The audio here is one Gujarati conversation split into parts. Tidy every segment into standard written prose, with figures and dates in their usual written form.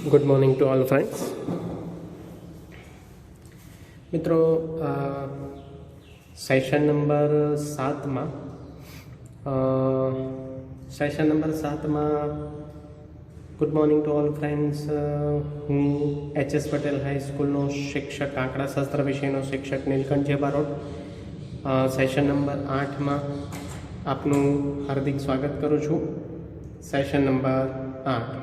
Good morning to all friends. મિત્રો, સેશન નંબર 7માં good morning to all friends. હું એચ.એસ. પટેલ હાઈસ્કૂલનો શિક્ષક, આંકડાશાસ્ત્ર વિષયનો શિક્ષક નીલકંઠ બારોટ. સેશન નંબર 8માં આપનું હાર્દિક સ્વાગત કરું છું. Session number 8.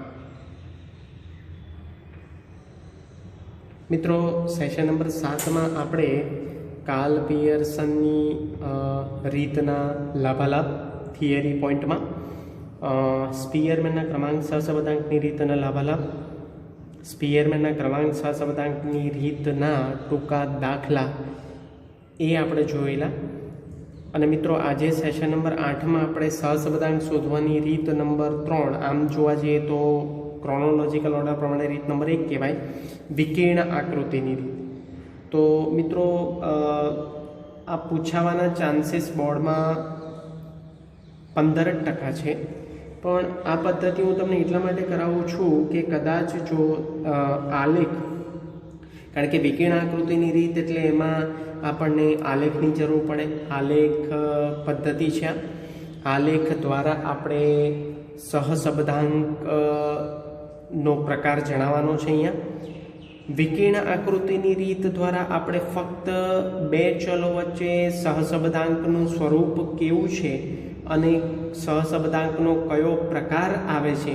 મિત્રો, સેશન નંબર 7માં આપણે કાર્લ પિયર્સનની રીતના લાભાલાભ થિયરી પોઈન્ટમાં સ્પિયરમેનના ક્રમાંક સહસંબંધાંકની રીતના લાભાલાભ, સ્પિયરમેનના ક્રમાંક સહસંબંધાંકની રીતના ટૂંકા દાખલા એ આપણે જોયેલા. અને મિત્રો, આજે સેશન નંબર 8માં આપણે સહસંબંધાંક શોધવાની રીત નંબર 3, આમ જોવા જઈએ તો ક્રોનોલોજીકલ ઓર્ડર પ્રમાણે રીત નંબર 1 કહેવાય, વિકર્ણ આકૃતિની રીત. તો મિત્રો, આ પૂછાવાના ચાન્સીસ બોર્ડમાં 15% છે. પણ આ પદ્ધતિ હું તમને એટલા માટે કરાવું છું કે કદાચ જો આલેખ, કારણ કે વિકર્ણ આકૃતિની રીત એટલે એમાં આપણને આલેખની જરૂર પડે. આલેખ પદ્ધતિ છે. આલેખ દ્વારા આપણે સહસંબંધાંક નો પ્રકાર જણાવવાનો છે. અહીંયા વિકર્ણ આકૃતિની રીત દ્વારા આપણે ફક્ત બે ચલો વચ્ચે સહસંબંધાંકનું સ્વરૂપ કેવું છે અને સહસંબંધાંકનો કયો પ્રકાર આવે છે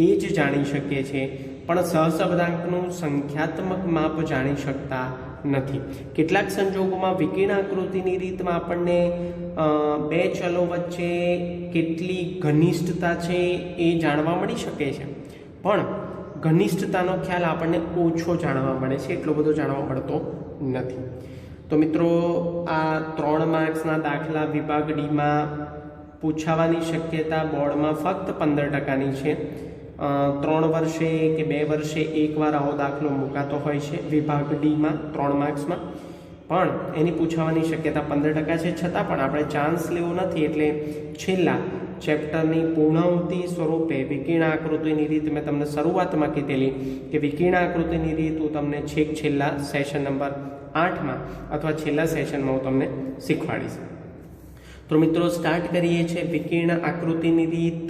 એ જ જાણી શકીએ છીએ, પણ સહસંબંધાંકનું સંખ્યાત્મક માપ જાણી શકતા નથી. કેટલાક સંજોગોમાં વિકર્ણ આકૃતિની રીતમાં આપણને બે ચલો વચ્ચે કેટલી ઘનિષ્ઠતા છે એ જાણવા મળી શકે છે, પણ ઘનિષ્ઠતાનો ખ્યાલ આપણને ઓછો જાણવા મળે છે, એટલો બધો જાણવા મળતો નથી. તો મિત્રો, આ 3 માર્ક્સના દાખલા વિભાગ ડીમાં પૂછાવાની શક્યતા બોર્ડમાં ફક્ત 15%ની છે. 3 વર્ષે કે 2 વર્ષે એકવાર આવો દાખલો મુકાતો હોય છે વિભાગ ડીમાં 3 માર્ક્સમાં, પણ એની પૂછાવાની શક્યતા 15% છે. છતાં પણ આપણે ચાન્સ લેવો નથી, એટલે છેલ્લા ચેપ્ટરની પૂર્ણાહુતિ સ્વરૂપે વિકર્ણ આકૃતિની રીત મેં તમને શરૂઆતમાં કીધેલી કે વિકર્ણ આકૃતિની રીત હું તમને છેલ્લા સેશન નંબર 8માં અથવા છેલ્લા સેશનમાં હું તમને શીખવાડીશ. તો મિત્રો, સ્ટાર્ટ કરીએ છીએ. વિકર્ણ આકૃતિની રીત,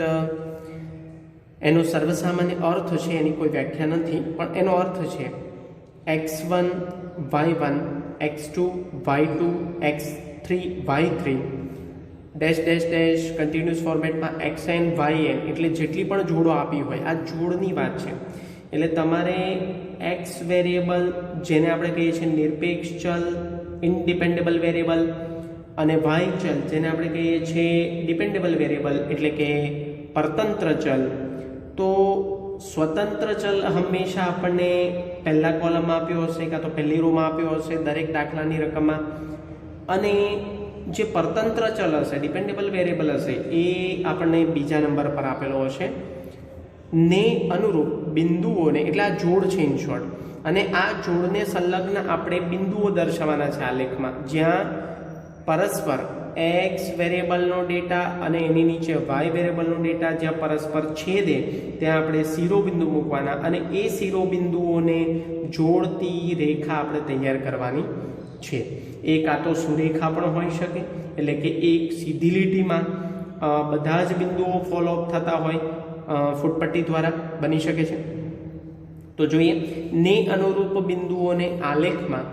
એનો સર્વસામાન્ય અર્થ છે, એની કોઈ વ્યાખ્યા નથી, પણ એનો અર્થ છે x1 y1 x2 y2 x3 y3 dash dash dash continuous ફોર્મેટમાં xn yn, એટલે જેટલી પણ જોડો આપી હોય આ જોડની વાત છે. એટલે તમારે x વેરિયેબલ, જેને આપણે કહીએ છીએ નિરપેક્ષ ચલ, ઇનડિપેન્ડેબલ વેરિયેબલ, અને y ચલ, જેને આપણે કહીએ છીએ ડિપેન્ડેબલ વેરિયેબલ એટલે કે પરતંત્ર ચલ. તો સ્વતંત્ર ચલ હંમેશા આપણને પહેલા કોલમમાં આપ્યો હશે કાં તો પહેલી રોમાં આપ્યો હશે દરેક દાખલાની રકમમાં, અને જે પરતંત્ર ચલ હશે, ડિપેન્ડેબલ વેરિયેબલ હશે, એ આપણને બીજા નંબર પર આપેલો હશે ને અનુરૂપ બિંદુઓને, એટલે આ જોડ છે ઇન શોર્ટ, અને આ જોડને સંલગ્ન આપણે બિંદુઓ દર્શાવવાના છે આલેખમાં, જ્યાં પરસ્પર x વેરિયેબલનો ડેટા અને એની નીચે y વેરિયેબલનો ડેટા જ્યાં પરસ્પર છેદે ત્યાં આપણે શિરોબિંદુ મૂકવાના, અને એ શિરોબિંદુઓને જોડતી રેખા આપણે તૈયાર કરવાની છે. એ કાં તો સુરેખા પણ હોઈ શકે, એટલે કે એક સીધી લીટીમાં બધા જ બિંદુઓ ફોલો અપ થતા હોય ફૂટપટ્ટી દ્વારા બની શકે છે. તો જોઈએ, ને અનુરૂપ બિંદુઓને આલેખમાં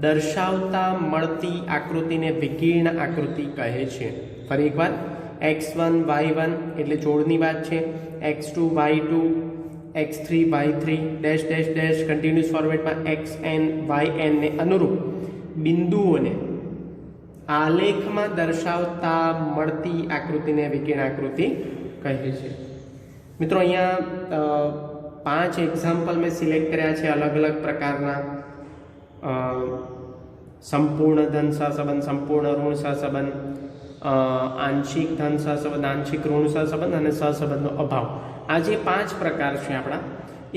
દર્શાવતા મળતી આકૃતિને વિકર્ણ આકૃતિ કહે છે. ફરી એકવાર, x1 y1 એટલે જોડની વાત છે, x2 y2 x3 y3 dash dash dash continuous ફોર્મેટમાં xn yn ને અનુરૂપ બિંદુઓને આલેખમાં દર્શાવતા મળતી આકૃતિને વિકર્ણ આકૃતિ કહે છે. મિત્રો, અહીંયા 5 એક્ઝામ્પલ મેં સિલેક્ટ કર્યા છે અલગ અલગ પ્રકારના. સંપૂર્ણ ધન સહસંબંધ, સંપૂર્ણ ઋણ સહસંબંધ, આંશિક ધન સહસંબંધ, આંશિક ઋણ સહસંબંધ અને સહસંબંધનો અભાવ. આ જે 5 પ્રકાર છે આપણા,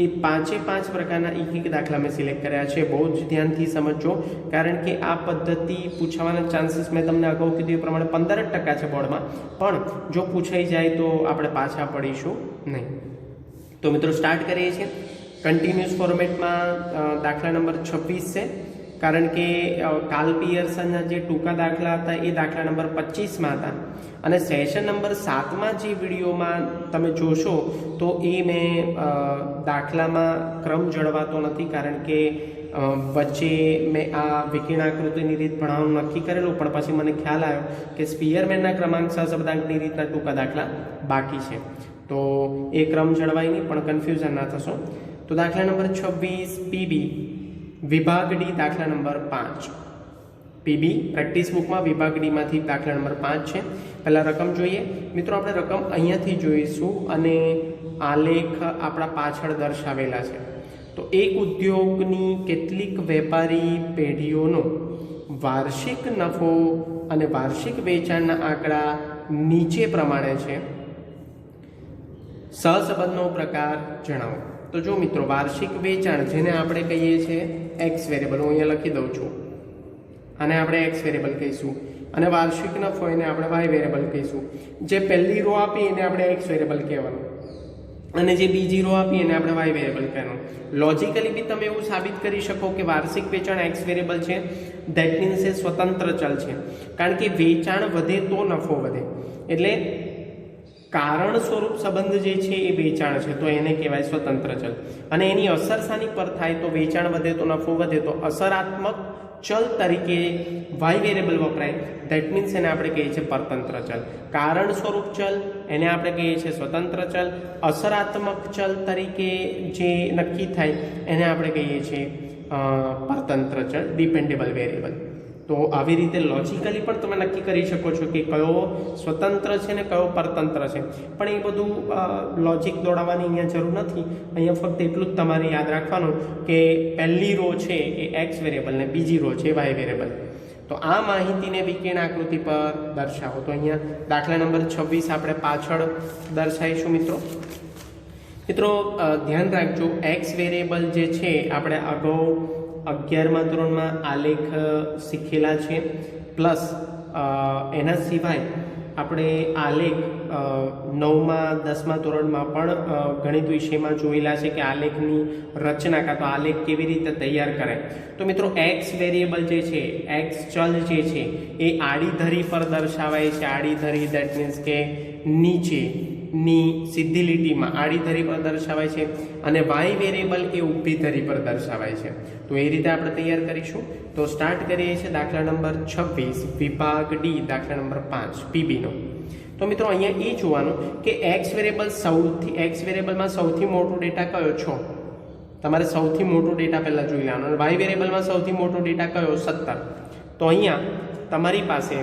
એ 5 પ્રકારના એક દાખલા મેં સિલેક્ટ કર્યા છે. બહુ જ ધ્યાનથી સમજજો, કારણ કે આ પદ્ધતિ પૂછવાના ચાન્સીસ મેં તમને અગાઉ કીધું એ પ્રમાણે 15% છે બોર્ડમાં, પણ જો પૂછાઈ જાય તો આપણે પાછા પડીશું નહીં. તો મિત્રો, સ્ટાર્ટ કરીએ છીએ. કન્ટિન્યુઅસ ફોર્મેટમાં દાખલા નંબર 26 છે, કારણ કે કાર્લ પિયર્સનના જે ટૂંકા દાખલા હતા એ દાખલા નંબર 25માં હતા, અને સેશન નંબર 7માં જે વિડીયોમાં તમે જોશો તો એ મેં દાખલામાં ક્રમ જળવાતો નથી, કારણ કે વચ્ચે મેં આ વિકિરણાકૃતિની રીત ભણાવવાનું નક્કી કરેલું, પણ પછી મને ખ્યાલ આવ્યો કે સ્પિયરમેનના ક્રમાંક સહસપ્તાંકની રીતના ટૂંકા દાખલા બાકી છે, તો એ ક્રમ જળવાય નહીં, પણ કન્ફ્યુઝન ના થશો. તો દાખલા નંબર 26 પીબી વિભાગ ડી દાખલા નંબર 5. પીબી પ્રેક્ટિસ બુકમાં વિભાગ ડીમાંથી દાખલા નંબર 5 છે. પહેલાં રકમ જોઈએ મિત્રો. આપણે રકમ અહીંયાથી જોઈશું અને આલેખ આપણા પાછળ દર્શાવેલા છે. તો એક ઉદ્યોગની કેટલીક વેપારી પેઢીઓનો વાર્ષિક નફો અને વાર્ષિક વેચાણના આંકડા નીચે પ્રમાણે છે. સહસંબંધનો પ્રકાર જણાવો. તો જો મિત્રો, વાર્ષિક વેચાણ જેને આપણે કહીએ છીએ એક્સ વેરિયેબલ, હું અહીંયા લખી દઉં છું, આને આપણે એક્સ વેરિયેબલ કહીશું, અને વાર્ષિક નફો એને આપણે વાય વેરિયેબલ કહીશું. જે પહેલી રો આપી એને આપણે એક્સ વેરિયેબલ કહેવાનું, અને જે બીજી રો આપી એને આપણે વાય વેરિયેબલ કહેવાનું. લોજિકલી બી તમે એવું સાબિત કરી શકો કે વાર્ષિક વેચાણ એક્સ વેરિયેબલ છે, ધેટ મીન્સ એ સ્વતંત્ર ચલ છે, કારણ કે વેચાણ વધે તો નફો વધે, એટલે કારણ સ્વરૂપ સંબંધ જે છે એ વેચાણ છે, તો એને કહેવાય સ્વતંત્ર ચલ. અને એની અસર શાની પર થાય? તો વેચાણ વધે તો નફો વધે, તો અસરાત્મક ચલ તરીકે વાય વેરિયેબલ વપરાય, ધેટ મીન્સ એને આપણે કહીએ છીએ પરતંત્ર ચલ. કારણ સ્વરૂપ ચલ એને આપણે કહીએ છીએ સ્વતંત્ર ચલ. અસરાત્મક ચલ તરીકે જે નક્કી થાય એને આપણે કહીએ છીએ પરતંત્ર ચલ, ડિપેન્ડેબલ વેરિયેબલ. તો આવી રીતે લોજિકલી પણ તમે નક્કી કરી શકો છો કે કયો સ્વતંત્ર છે ને કયો પરતંત્ર છે, પણ એ બધું લોજિક દોડાવવાની અહીંયા જરૂર નથી. અહીંયા ફક્ત એટલું જ તમારે યાદ રાખવાનું કે પહેલી રો છે એ એક્સ વેરિયેબલ ને બીજી રો છે વાય વેરિયેબલ. તો આ માહિતીને વિકિરણ આકૃતિ પર દર્શાવો. તો અહીંયા દાખલા નંબર 26 આપણે પાછળ દર્શાવીશું મિત્રો. ધ્યાન રાખજો, એક્સ વેરિયેબલ જે છે આપણે અગાઉ 11મા ધોરણમાં આલેખ શીખેલા છે, પ્લસ એના સિવાય આપણે આલેખ 9મા 10મા ધોરણમાં પણ ગણિત વિષયમાં જોયેલા છે કે આલેખની રચના કાં તો આલેખ કેવી રીતે તૈયાર કરાય. તો મિત્રો, એક્સ વેરિયેબલ જે છે, એક્સ ચલ જે છે એ આડી ધરી પર દર્શાવાય છે. આડી ધરી ધેટ મીન્સ કે નીચેની સીધી લીટીમાં આડી ધરી પર દર્શાવાય છે, અને વાય વેરિયેબલ એ ઊભી ધરી પર દર્શાવાય છે. તો એ રીતે આપણે તૈયાર કરીશું. તો સ્ટાર્ટ કરીએ છીએ દાખલા નંબર 26 વિભાગ ડી દાખલા નંબર 5 પીબીનો. તો મિત્રો, અહીંયા એ જોવાનું કે એક્સ વેરિયેબલમાં સૌથી મોટો ડેટા કયો છો, તમારે સૌથી મોટો ડેટા પહેલાં જોઈ લેવાનો. અને વાય વેરિયેબલમાં સૌથી મોટો ડેટા કયો 17. તો અહીંયા તમારી પાસે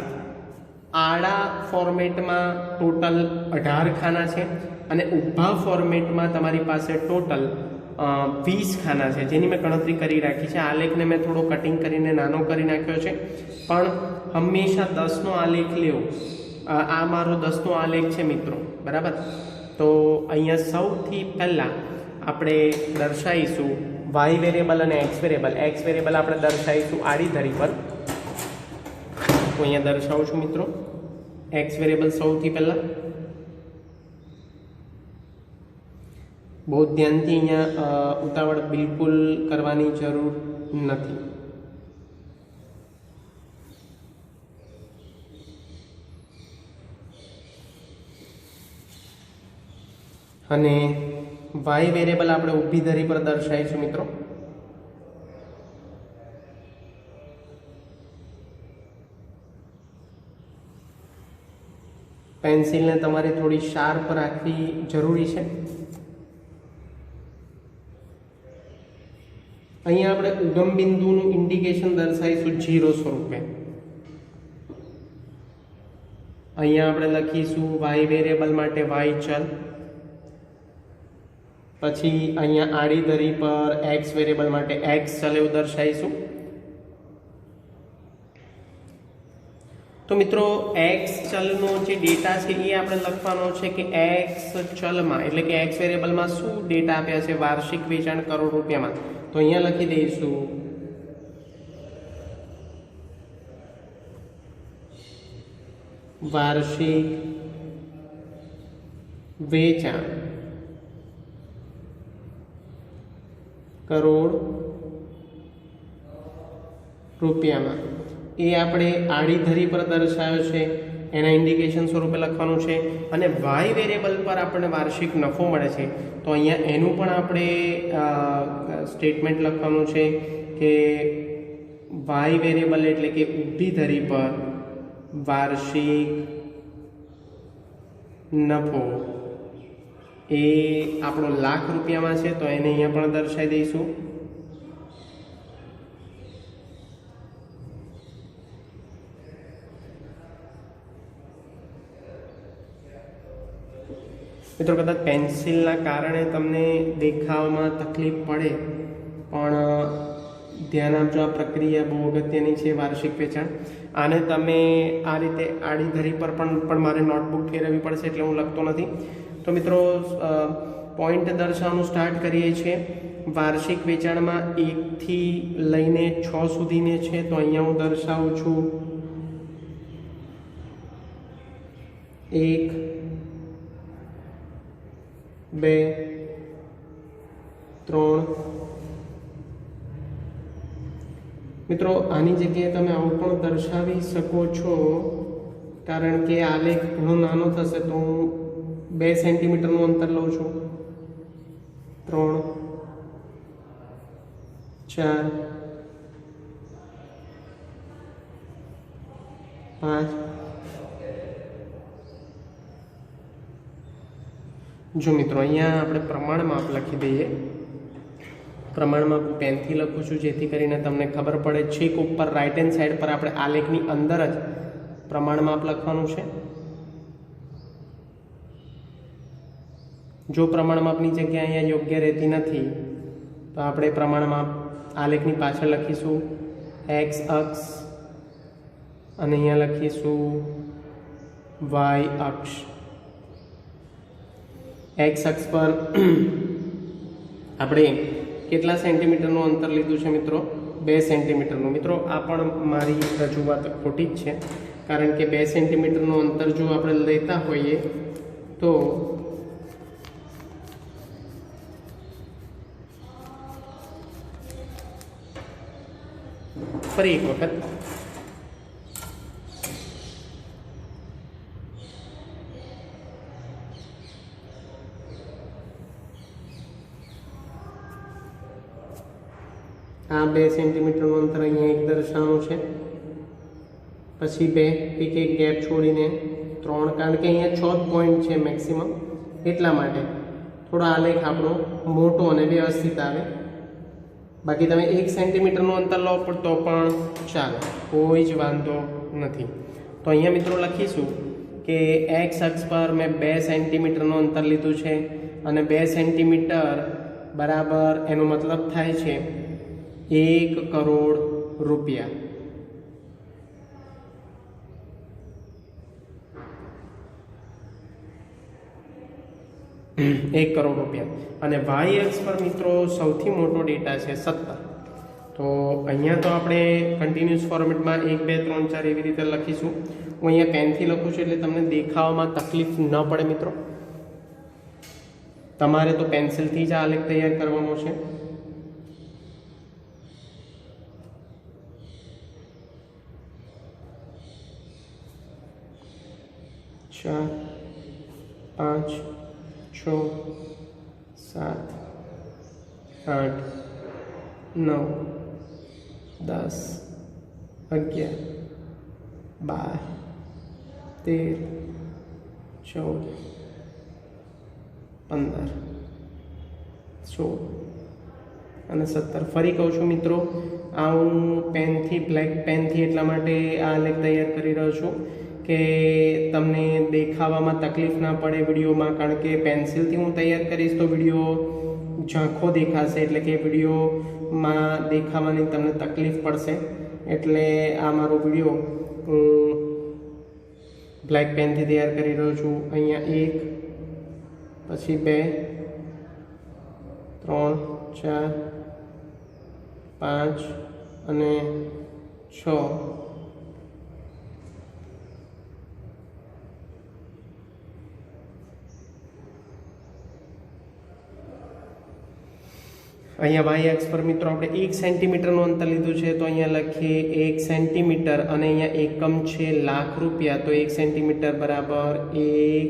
આડા ફોર્મેટમાં ટોટલ 18 ખાના છે, અને ઊભા ફોર્મેટમાં તમારી પાસે ટોટલ 20 ખાના છે, જેની મેં ગણતરી કરી રાખી છે. આલેખને મેં થોડો કટિંગ કરીને નાનો કરી નાખ્યો છે, પણ હંમેશા 10નો આલેખ લેવો. આ મારો 10નો આલેખ છે મિત્રો, બરાબર. તો અહીંયા સૌથી પહેલાં આપણે દર્શાવીશું વાય વેરિયેબલ અને એક્સ વેરિયેબલ. એક્સ વેરિયેબલ આપણે દર્શાવીશું આડી ધરી પર. તો અહીંયા દર્શાવું છું મિત્રો, એક્સ વેરિયેબલ સૌથી પહેલાં. બહુ ધ્યાનથી અહીંયા ઉતાવળ બિલકુલ કરવાની જરૂર નથી. અને વાય વેરિયેબલ આપણે ઊભી ધરી પર દર્શાવીશું મિત્રો. પેન્સિલને તમારે થોડી શાર્પ રાખવી જરૂરી છે. અહીંયા આપણે ઉગમ બિંદુનું ઇન્ડિકેશન દર્શાવીશું 0 સ્વરૂપે. અહીંયા આપણે લખીશું વાય વેરિયેબલ માટે વાય ચલ. પછી અહીંયા આડી ધરી પર એક્સ વેરિયેબલ માટે એક્સ ચલ એવું દર્શાવીશું. તો મિત્રો, એક્સ ચલનો જે ડેટા છે એ આપણે લખવાનો છે કે એક્સ ચલમાં એટલે કે એક્સ વેરિયેબલમાં શું ડેટા આપ્યા છે વાર્ષિક વેચાણ કરોડ રૂપિયામાં. તો અહીંયા લખી દઈશું વાર્ષિક વેચાણ કરોડ રૂપિયામાં એ આપણે આડી ધરી પર દર્શાવ્યો છે, એના ઇન્ડિકેશન સ્વરૂપે લખવાનું છે. અને વાય વેરિયેબલ પર આપણને વાર્ષિક નફો મળે છે, તો અહીંયા એનું પણ આપણે સ્ટેટમેન્ટ લખવાનું છે કે વાય વેરિયેબલ એટલે કે ઊભી ધરી પર વાર્ષિક નફો એ આપણો લાખ રૂપિયામાં છે, તો એને અહીંયા પણ દર્શાવી દઈશું. મિત્રો કદાચ પેન્સિલના કારણે તમને દેખાવામાં તકલીફ પડે, પણ ધ્યાન આપજો, આ પ્રક્રિયા બહુ અગત્યની છે વાર્ષિક વેચાણ. આને તમે આ રીતે આડી ધરી પર પણ મારે નોટબુક ફેરવવી પડશે, એટલે હું લખતો નથી. તો મિત્રો પોઈન્ટ દર્શાવવાનું સ્ટાર્ટ કરીએ છીએ. વાર્ષિક વેચાણમાં 1 થી લઈને 6 સુધીને છે, તો અહીંયા હું દર્શાવું છું 1, 2, 3. મિત્રો આની જગ્યાએ તમે આવું પણ દર્શાવી શકો છો, કારણ કે આલેખ ઘણો નાનો થશે, તો હું 2 સેન્ટીમીટરનું અંતર લઉં છું. 3, 4, 5. જો મિત્રો અહીંયા આપણે પ્રમાણ માપ લખી દઈએ. પ્રમાણ માપ પેનથી લખું છું, જેથી કરીને તમને ખબર પડે. છેક ઉપર રાઈટ હેન્ડ સાઈડ પર આપણે આલેખની અંદર જ પ્રમાણ માપ લખવાનું છે. જો પ્રમાણ માપની જગ્યા અહીંયા યોગ્ય રહેતી નથી, તો આપણે પ્રમાણ માપ આલેખની પાછળ લખીશું એક્સ અક્ષ, અને અહીંયા લખીશું વાય અક્ષ. એક્સ અક્ષ પર આપણે કેટલા સેન્ટીમીટરનું અંતર લીધું છે મિત્રો? 2 સેન્ટીમીટરનું. મિત્રો આ પણ મારી રજૂઆત ખોટી જ છે, કારણ કે 2 સેન્ટીમીટરનું અંતર જો આપણે લેતા હોઈએ તો ફરી એક વખત આ 2 સેન્ટીમીટરનું અંતર અહીંયા એક દર્શાવવાનું છે, પછી 2 એક ગેપ છોડીને 3, કારણ કે અહીંયા 6 જ પોઈન્ટ છે મેક્સિમમ, એટલા માટે થોડો આલેખ આપણો મોટો અને વ્યવસ્થિત આવે. બાકી તમે 1 સેન્ટીમીટરનું અંતર લો તો પણ ચાલે, કોઈ જ વાંધો નથી. તો અહીંયા મિત્રો લખીશું કે એક્સ અક્ષ પર મેં 2 સેન્ટીમીટરનું અંતર લીધું છે, અને 2 સેન્ટીમીટર બરાબર એનો મતલબ થાય છે 1 કરોડ રૂપિયા. 1 કરોડ રૂપિયા. અને વાય એક્સ પર મિત્રો સૌથી મોટો ડેટા છે 17. તો અહીંયા તો આપણે કન્ટિન્યુઅસ ફોર્મેટમાં 1, 2, 3, 4 એવી રીતે લખીશું. હું અહીંયા પેનથી લખું છું, એટલે તમને દેખાવામાં તકલીફ ન પડે મિત્રો. તમારે તો પેન્સિલથી જ આ આલેખ તૈયાર કરવાનો છે. ચાર, 5, 6, 7, 8, 9, 10, 11, 12, 13, 14, 15, 16 અને 17. ફરી કહું છું મિત્રો, આ હું પેનથી, બ્લેક પેનથી એટલા માટે આ આલેખ તૈયાર કરી રહ્યો છું કે તમને દેખાવામાં તકલીફ ના પડે વિડીયોમાં, કારણ કે પેન્સિલથી હું તૈયાર કરીશ તો વિડીયો ઝાંખો દેખાશે, એટલે કે વિડીયોમાં દેખાવાની તમને તકલીફ પડશે. એટલે આ મારો વિડીયો હું બ્લેક પેનથી તૈયાર કરી રહ્યો છું. અહીંયા 1, પછી 2, 3, 4, 5 અને 6. અહીંયા વાય એક્સ પર મિત્રો આપણે 1 સેન્ટીમીટરનું અંતર લીધું છે, તો અહીંયા લખીએ 1 સેન્ટીમીટર અને અહીંયા એકમ છે લાખ રૂપિયા, તો 1 સેન્ટીમીટર બરાબર 1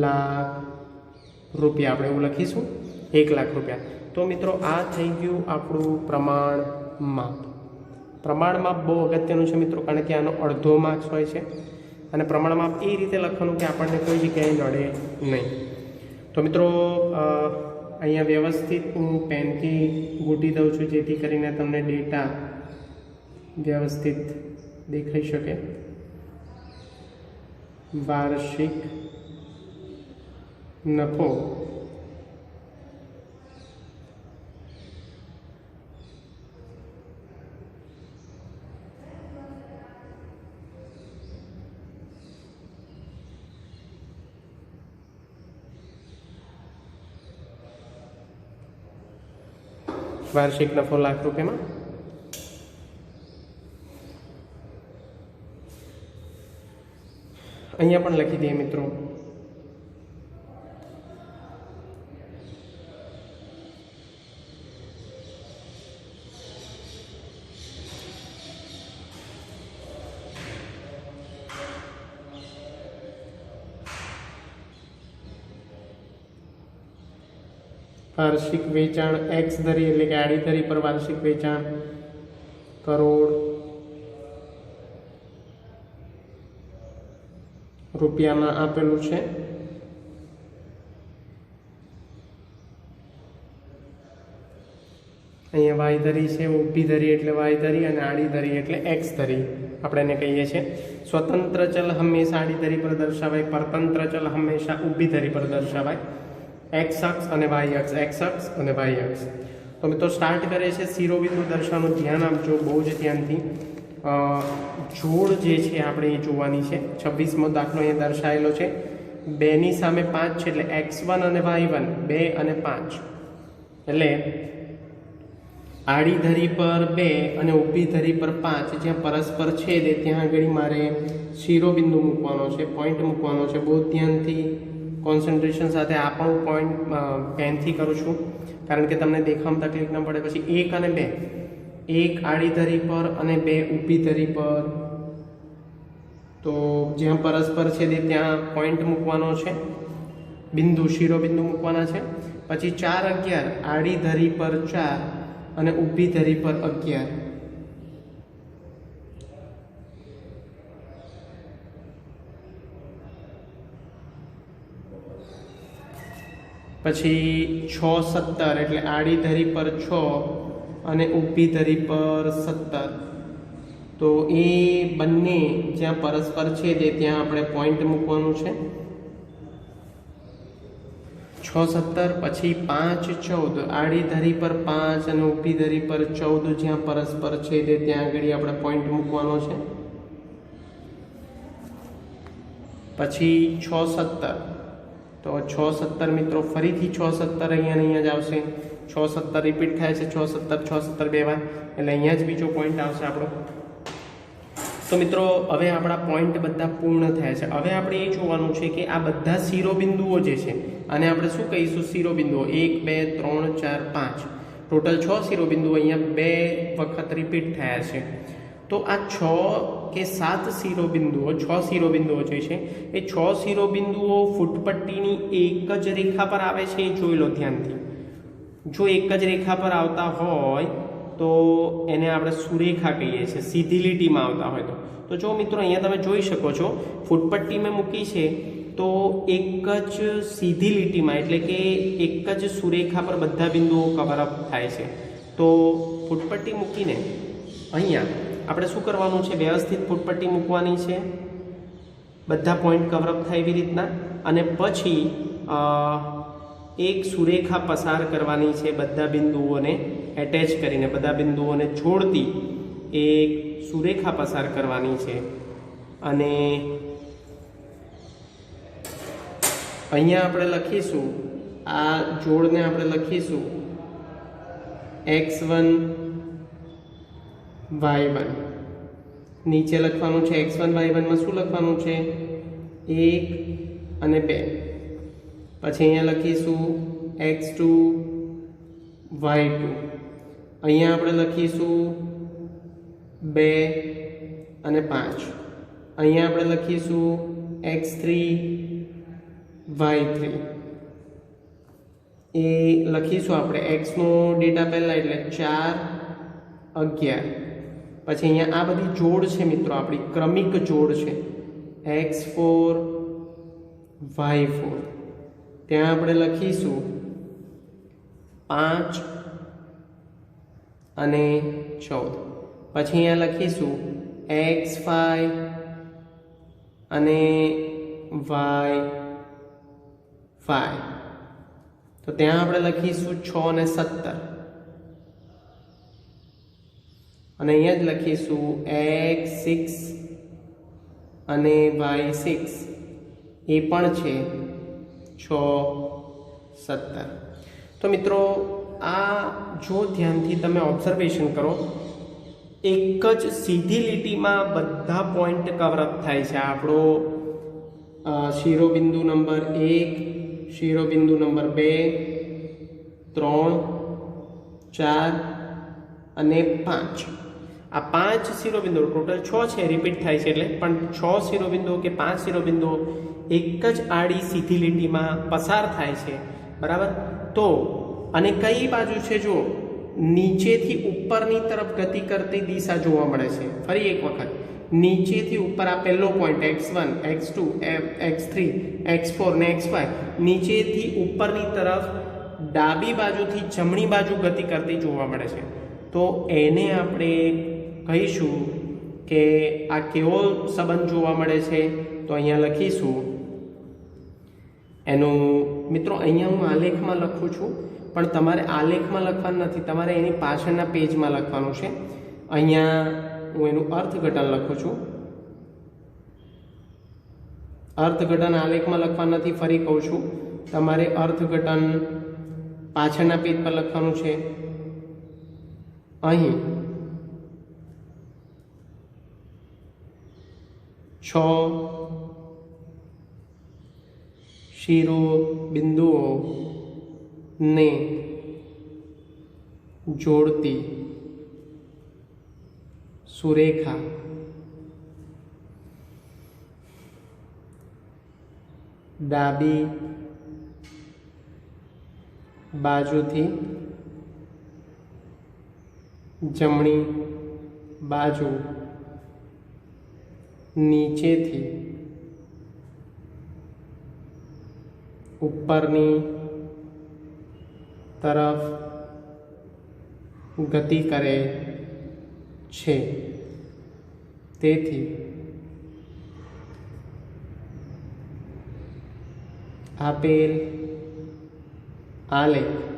લાખ રૂપિયા, આપણે એવું લખીશું 1 લાખ રૂપિયા। તો મિત્રો આ થઈ ગયું આપણું પ્રમાણ માપ। પ્રમાણ માપ બહુ અગત્યનું છે મિત્રો, કારણ કે આનો અડધો માર્ક્સ હોય છે અને પ્રમાણ માપ એ રીતે લખવાનું કે આપણને કોઈ જગ્યાએ નડે નહીં। તો મિત્રો અહીંયા વ્યવસ્થિત હું પેનથી ગોઠવી દઉં છું, જેથી કરીને તમને ડેટા વ્યવસ્થિત દેખાઈ શકે। વાર્ષિક નફો વાર્ષિક નફો લાખ રૂપિયામાં। અહીંયા પણ લખી દઈએ મિત્રો, વાર્ષિક વેચાણ એક્સ ધરી એટલે કે આડી ધરી પર વાર્ષિક વેચાણ કરોડ રૂપિયામાં આપેલું છે। અહીંયા વાય ધરી છે, ઊભી ધરી એટલે વાય ધરી અને આડી ધરી એટલે એક્સ ધરી આપણે એને કહીએ છીએ। સ્વતંત્ર ચલ હંમેશા આડી ધરી પર દર્શાવાય, પરતંત્ર ચલ હંમેશા ઊભી ધરી પર દર્શાવાય। एक्स अक्ष और वाय अक्ष, एक्स अक्ष और वाय अक्ष। तो मित्रों स्टार्ट करे छे शिरोबिंदु दर्शावવાનું ध्यान आपजो, बहु ज ध्यानथी। जोड़ जे छे આપણે એ જોવાની છે। 26મો દાખલો અહીં દર્શાવેલો છે, 2 ની સામે 5 છે એટલે x1 અને y1 2 અને 5 એટલે આડી ધરી પર 2 અને ઊભી ધરી પર 5 જ્યાં પરસ્પર છેદે ત્યાં આગળ મારે શિરોબિંદુ મૂકવાનો છે, પોઈન્ટ મૂકવાનો છે। બહુ ધ્યાનથી કોન્સન્ટ્રેશન સાથે આ પણ પોઈન્ટ પેનથી કરું છું, કારણ કે તમને દેખાવામાં તકલીફ ન પડે। પછી 1 અને 2, 1 આડી ધરી પર અને 2 ઊભી ધરી પર, તો જ્યાં પરસ્પર છે ત્યાં પોઈન્ટ મૂકવાનો છે, બિંદુ શિરોબિંદુ મૂકવાના છે। પછી 4, 11 આડી ધરી પર 4 અને ઊભી ધરી પર 11, પછી 6, 17 એટલે આડી ધરી પર 6 અને ઊભી ધરી પર 17, તો એ બંને જ્યાં પરસ્પર છે ત્યાં આપણે પોઈન્ટ મૂકવાનું છે। 6, 17 પછી 5, 14 આડી ધરી પર 5 અને ઊભી ધરી પર 14 જ્યાં પરસ્પર છે ત્યાં આગળ આપણે પોઈન્ટ મૂકવાનો છે। પછી 6, 17 तो 6, 17 मित्रों फरीथी 6, 17 अहींया ज आवशे। 6, 17 रिपीट थाय छे, 6, 17 6, 17 2 वार एटले अहींया ज बीजो पॉइंट आवशे आपणो। तो मित्रों हवे आपणा पॉइंट बधा पूर्ण थया छे। हवे आपणे ए जोवानुं छे के आ बधा शिरोबिंदुओ जे छे आने आपणे शुं कहीशुं, शिरोबिंदुओ 1, 2, 3, 4, 5 टोटल 6 शिरोबिंदुओ अहींया 2 वखत रिपीट थया छे। तो आ 6 के 7 शिरोबिंदुओ 6 शिरोबिंदुओ जे छे ए 6 शिरोबिंदुओ फूटपट्टीनी एक ज रेखा पर आवे छे, जोई लो ध्यानथी। जो एक ज रेखा पर आवता होय तो एने आपणे सुरेखा कहीए छे, सीधी લીટીમાં આવતા હોય તો જો મિત્રો અહીંયા તમે જોઈ શકો છો ફૂટપટ્ટી મેં મૂકી છે, તો એક જ સીધી લીટીમાં એટલે કે એક જ સુરેખા પર બધા બિંદુઓ કવર અપ થાય છે। તો ફૂટપટ્ટી મૂકીને અહીંયા આપણે શું કરવાનું છે, વ્યવસ્થિત ફૂટપટ્ટી મૂકવાની છે, બધા પોઈન્ટ કવર અપ થાય એવી રીતના, અને પછી એક સુરેખા પસાર કરવાની છે, બધા બિંદુઓને એટેચ કરીને બધા બિંદુઓને જોડતી એક સુરેખા પસાર કરવાની છે। અને અહીંયા આપણે લખીશું આ જોડને આપણે લખીશું x1 y1, नीचे लखवानुं छे x1 y1 में शुं लखवानुं छे 1 અને 2, પછી અહીંયા લખીશું x2 y2 અહીંયા આપણે લખીશું 2 અને 5 અહીંયા આપણે લખીશું x3 y3 એ લખીશું આપણે x નો ડેટા પહેલા એટલે 4 11 પછી અહીંયા આ બધી જોડ છે મિત્રો આપણી ક્રમિક જોડ છે x4 y4 ત્યાં આપણે લખીશું 5 અને 14 પછી અહીંયા લખીશું x5 અને y5 તો ત્યાં આપણે લખીશું 6 અને 17 અને અહીંયા જ લખીશું x6 અને y6 એ પણ છે 6 17 તો મિત્રો આ જો ધ્યાનથી તમે ઓબ્ઝર્વેશન કરો એક જ સીધી લીટીમાં બધા પોઈન્ટ કવર અપ થાય છે આપણો શિરોબિંદુ નંબર 1 શિરોબિંદુ નંબર 2 3 4 અને 5 આ 5 શિરોબિંદુઓ ટોટલ 6 છે રિપીટ થાય છે એટલે પણ 6 શિરોબિંદુઓ કે 5 શિરોબિંદુઓ એક જ આડી સીધી લીટીમાં પસાર થાય છે બરાબર તો અને કઈ બાજુ છે જો નીચેથી ઉપરની તરફ ગતિ કરતી દિશા જોવા મળે છે ફરી એક વખત નીચેથી ઉપર આ પહેલો point x1 x2 x3 x4 ને xy નીચેથી ઉપરની તરફ ડાબી બાજુથી જમણી બાજુ ગતિ કરતી જોવા મળે છે તો એને આપણે કહીશું કે આ કેવો સંબંધ જોવા મળે છે તો અહીંયા લખીશું એનું મિત્રો અહીંયા હું આલેખમાં લખું છું પણ તમારે આલેખમાં લખવાનું નથી તમારે એની પાછળના પેજમાં લખવાનું છે અહીંયા હું એનું અર્થઘટન લખું છું અર્થઘટન આલેખમાં લખવાનું નથી ફરી કહું છું તમારે અર્થઘટન પાછળના પેજ પર લખવાનું છે અહીં 6 શિરોબિંદુઓ ને જોડતી સુરેખા ડાબી બાજુથી જમણી બાજુ નીચેથી ઉપરની તરફ ગતિ કરે છે તેથી આપેલ આલેખ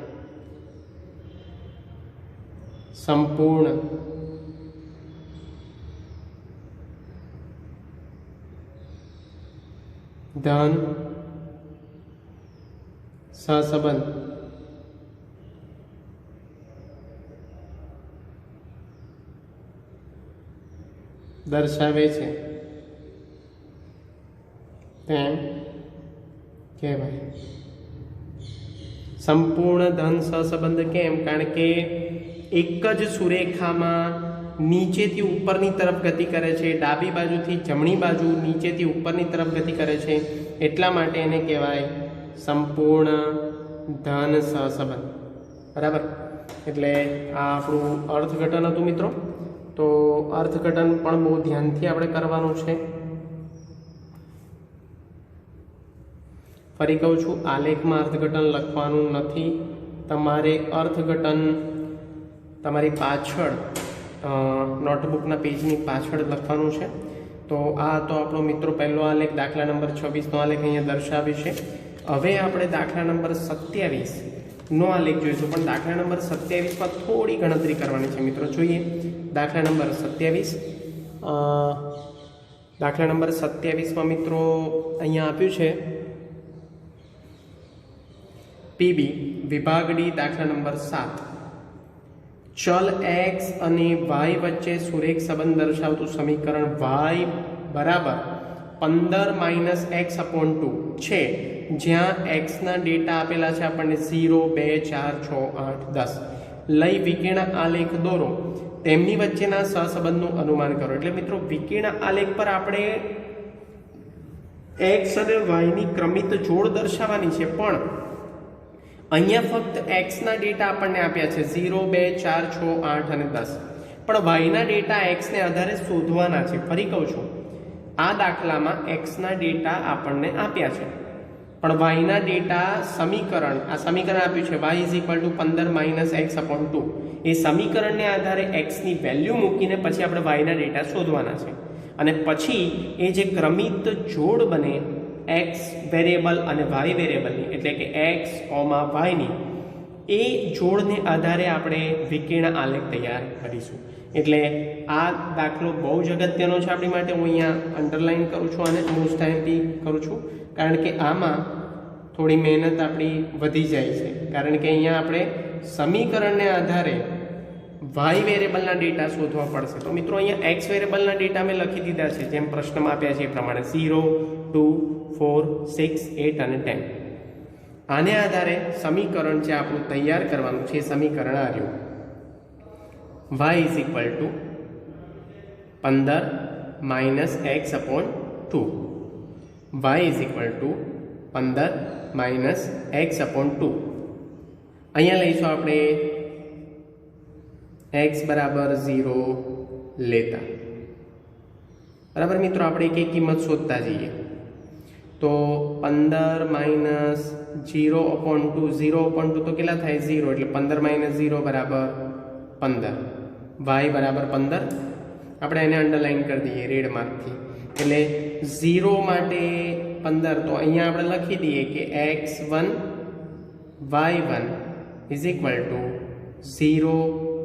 સંપૂર્ણ ધન સહસંબંધ દર્શાવે છે તેમ કહેવાય સંપૂર્ણ ધન સહસંબંધ કેમ કારણ કે એક જ સુરેખામાં નીચેથી ઉપરની તરફ ગતિ કરે છે ડાબી બાજુથી જમણી બાજુ નીચેથી ઉપરની તરફ ગતિ કરે છે એટલા માટે એને કહેવાય સંપૂર્ણ ધન સહસંબંધ બરાબર એટલે આ આપણું અર્થઘટન હતું મિત્રો તો અર્થઘટન પણ બહુ ધ્યાનથી આપણે કરવાનું છે ફરી કહું છું આલેખમાં અર્થઘટન લખવાનું નથી તમારે અર્થઘટન તમારી પાછળ નોટબુકના પેજની પાછળ લખવાનું છે તો આ તો આપણો મિત્રો પહેલો આલેખ દાખલા નંબર 26નો આલેખ અહીંયા દર્શાવે છે હવે આપણે દાખલા નંબર 27નો આલેખ જોઈશું પણ દાખલા નંબર 27માં થોડી ગણતરી કરવાની છે મિત્રો જોઈએ દાખલા નંબર 27 દાખલા નંબર 27માં મિત્રો અહીંયા આપ્યું છે પીબી વિભાગ ડી દાખલા નંબર 7 ચલ x અને y વચ્ચે સુરેખ સંબંધ દર્શાવતું સમીકરણ y બરાબર 15 - x/2 છે જ્યાં એક્સના ડેટા આપેલા છે આપણને 0, 2, 4, 6, 8, 10 લઈ વિકર્ણ આલેખ દોરો, તેમની વચ્ચેના સહસંબંધનું અનુમાન કરો. એટલે મિત્રો વિકર્ણ આલેખ પર આપણે એક્સ અને વાયની ક્રમિત જોડ દર્શાવવાની છે, પણ અહીંયા ફક્ત એક્સના ડેટા આપણને આપ્યા છે 0, 2, 4, 6, 8 અને 10, પણ વાયના ડેટા એક્સને આધારે શોધવાના છે. ફરી કહું છું, આ દાખલામાં એક્સના ડેટા આપણને આપ્યા છે, પણ વાયના ડેટા સમીકરણ, આ સમીકરણ આપ્યું છે y = 15 - x/2. એ સમીકરણને આધારે એક્સની વેલ્યુ મૂકીને પછી આપણે વાયના ડેટા શોધવાના છે, અને પછી એ જે ક્રમિત જોડ બને એક્સ વેરિયેબલ અને વાય વેરિયેબલની, એટલે કે એક્સ, વાયની, એ જોડને આધારે આપણે વિકર્ણ આલેખ તૈયાર કરીશું. એટલે આ દાખલો બહુ જ અગત્યનો છે આપણી માટે. હું અહીંયા અંડરલાઈન કરું છું અને મોસ્ટ ટાઈમથી કરું છું, કારણ કે આમાં થોડી મહેનત આપણી વધી જાય છે, કારણ કે અહીંયા આપણે સમીકરણને આધારે વાય વેરિયેબલના ડેટા શોધવા પડશે. તો મિત્રો અહીંયા એક્સ વેરિયેબલના ડેટા મેં લખી દીધા છે જેમ પ્રશ્નમાં આપ્યા છે એ પ્રમાણે 0, 2, 4, 6, 8 અને 10. આને આધારે સમીકરણ જે આપણું તૈયાર કરવાનું છે એ સમીકરણ આવ્યું y = 15 - x/2. y = 15 - x/2. અહીંયા લઈશું આપણે x = 0 લેતા. બરાબર મિત્રો, આપણે એક કિંમત શોધતા જઈએ. તો 15 - 0/2, 0/2 તો કેટલા થાય? 0, એટલે 15 - 0 = 15. y = 15. આપણે એને અંડરલાઈન કરી દઈએ રેડ માર્કથી. એટલે 0 માટે 15, તો અહીંયા આપણે લખી દઈએ કે x1 y1 = 0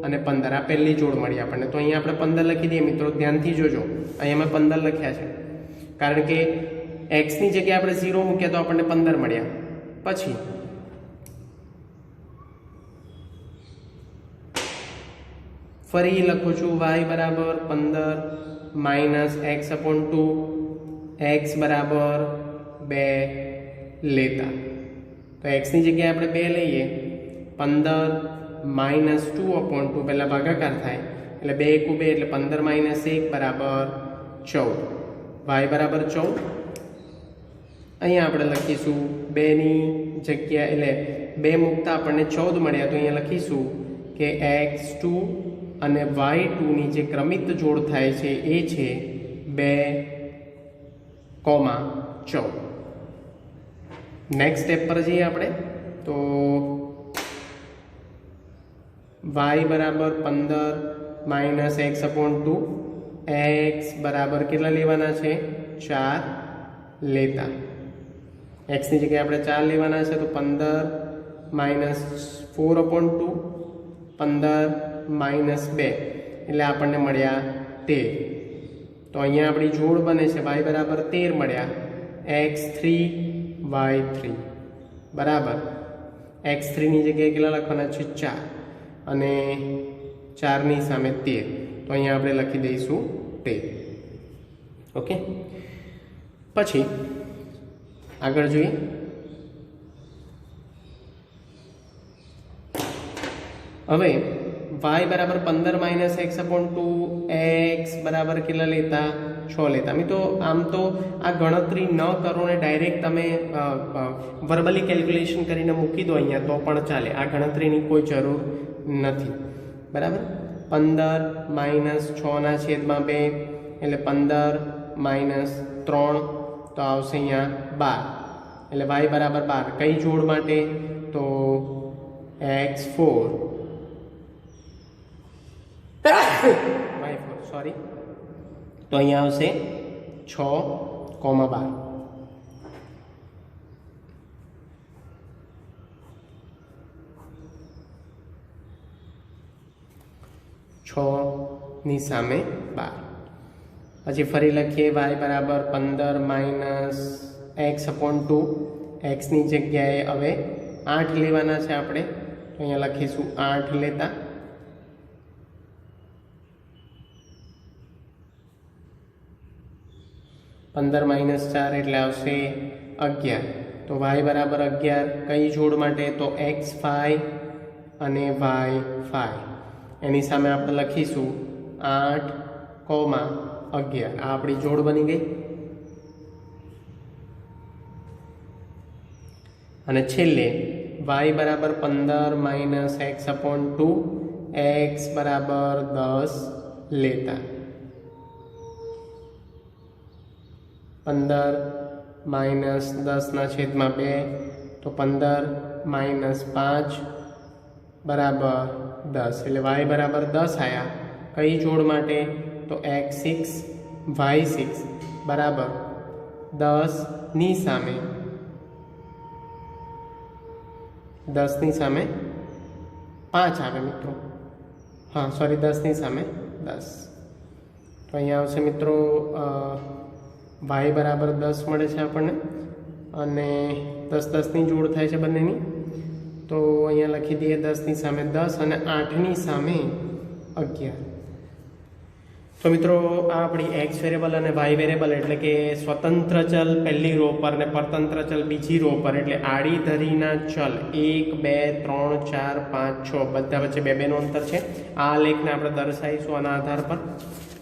અને 15. આ પહેલી જોડ મળી આપણને, તો અહીંયા આપણે 15 લખી દઈએ. મિત્રો ધ્યાનથી જોજો, અહીંયા મેં 15 લખ્યા છે, કારણ કે એક્સની જગ્યાએ આપણે 0 મૂક્યા તો આપણને 15 મળ્યા. પછી ફરી લખું છું y = 15 - x/2, x = 2 લેતા. તો એક્સની જગ્યાએ આપણે 2 લઈએ. 15 - 2/2, પહેલાં ભાગાકાર થાય એટલે 2 × 2 એટલે 15 - 1 = 14. y = 14. અહીંયા આપણે લખીશું 2ની જગ્યા, એટલે 2 મૂકતા આપણને 14 મળ્યા, તો અહીંયા લખીશું કે x2 અને y2ની જે ક્રમિત જોડ થાય છે એ છે 2,14. નેક્સ્ટ સ્ટેપ પર જઈએ આપણે. તો y = 15 - x/2, x બરાબર કેટલા લેવાના છે? 4 લેતા. એક્સની જગ્યાએ આપણે 4 લેવાના છે, તો 15 - 4/2, 15 - 2 એટલે આપણને મળ્યા 13. તો અહીંયા આપણી જોડ બને છે y = 13 મળ્યા. x3 y3 બરાબર. x3ની જગ્યાએ કેટલા લખવાના છે? 4, અને 4ની સામે 13, તો અહીંયા આપણે લખી દઈશું 13. ઓકે, પછી આગળ જોઈએ. હવે y = 15 - x/2, x બરાબર કેટલા લેતા? 6 લેતા. મિત્રો આમ તો આ ગણતરી ન કરો ને ડાયરેક્ટ તમે વર્બલી કેલ્ક્યુલેશન કરીને મૂકી દો અહીંયા તો પણ ચાલે. આ ગણતરીની કોઈ જરૂર નથી. બરાબર. 15 - 6/2 એટલે 15 - 3, તો આવશે અહીંયા 12. એટલે y = 12. કઈ જોડ માટે? તો x4 y4, સોરી. તો અહીંયા આવશે 6,12. ની સામે 12. પછી ફરી લખીએ y = 15 - x/2, એક્સની જગ્યાએ હવે 8 લેવાના છે આપણે, તો અહીંયા લખીશું 8 લેતા. -4 એટલે આવશે 11. તો y બરાબર 11 કઈ જોડ માટે તો x5 અને y5 એની સામે આપણે લખીશું 8,11 આ આપણી જોડ બની ગઈ અને છેલ્લે y બરાબર 15 માઇનસ x/2 x બરાબર 10 લેતા 15 માઇનસ 10/2 તો 15 માઇનસ 5 બરાબર 10 એટલે y બરાબર 10 આવ્યા કઈ જોડ માટે તો x6 y6 બરાબર 10 ની સામે 10 ની સામે 5 આવે મિત્રો हाँ सॉरी 10 ની સામે 10 तो અહીંયા આવશે મિત્રો y બરાબર 10 મળે છે આપણને અને 10 ની જોડ થાય છે બંનેની તો અહીંયા લખી દઈએ 10 ની સામે 10 અને 8 ની સામે 11 તો મિત્રો આ આપણી x વેરિયેબલ અને y વેરિયેબલ એટલે કે સ્વતંત્ર ચલ પહેલી રો પર અને પરતંત્ર ચલ બીજી રો પર એટલે આડી ધરીના ચલ 1 2 3 4 5 6 બધા વચ્ચે 2 નું અંતર છે આ આલેખને આપણે દર્શાવીશું આના આધાર પર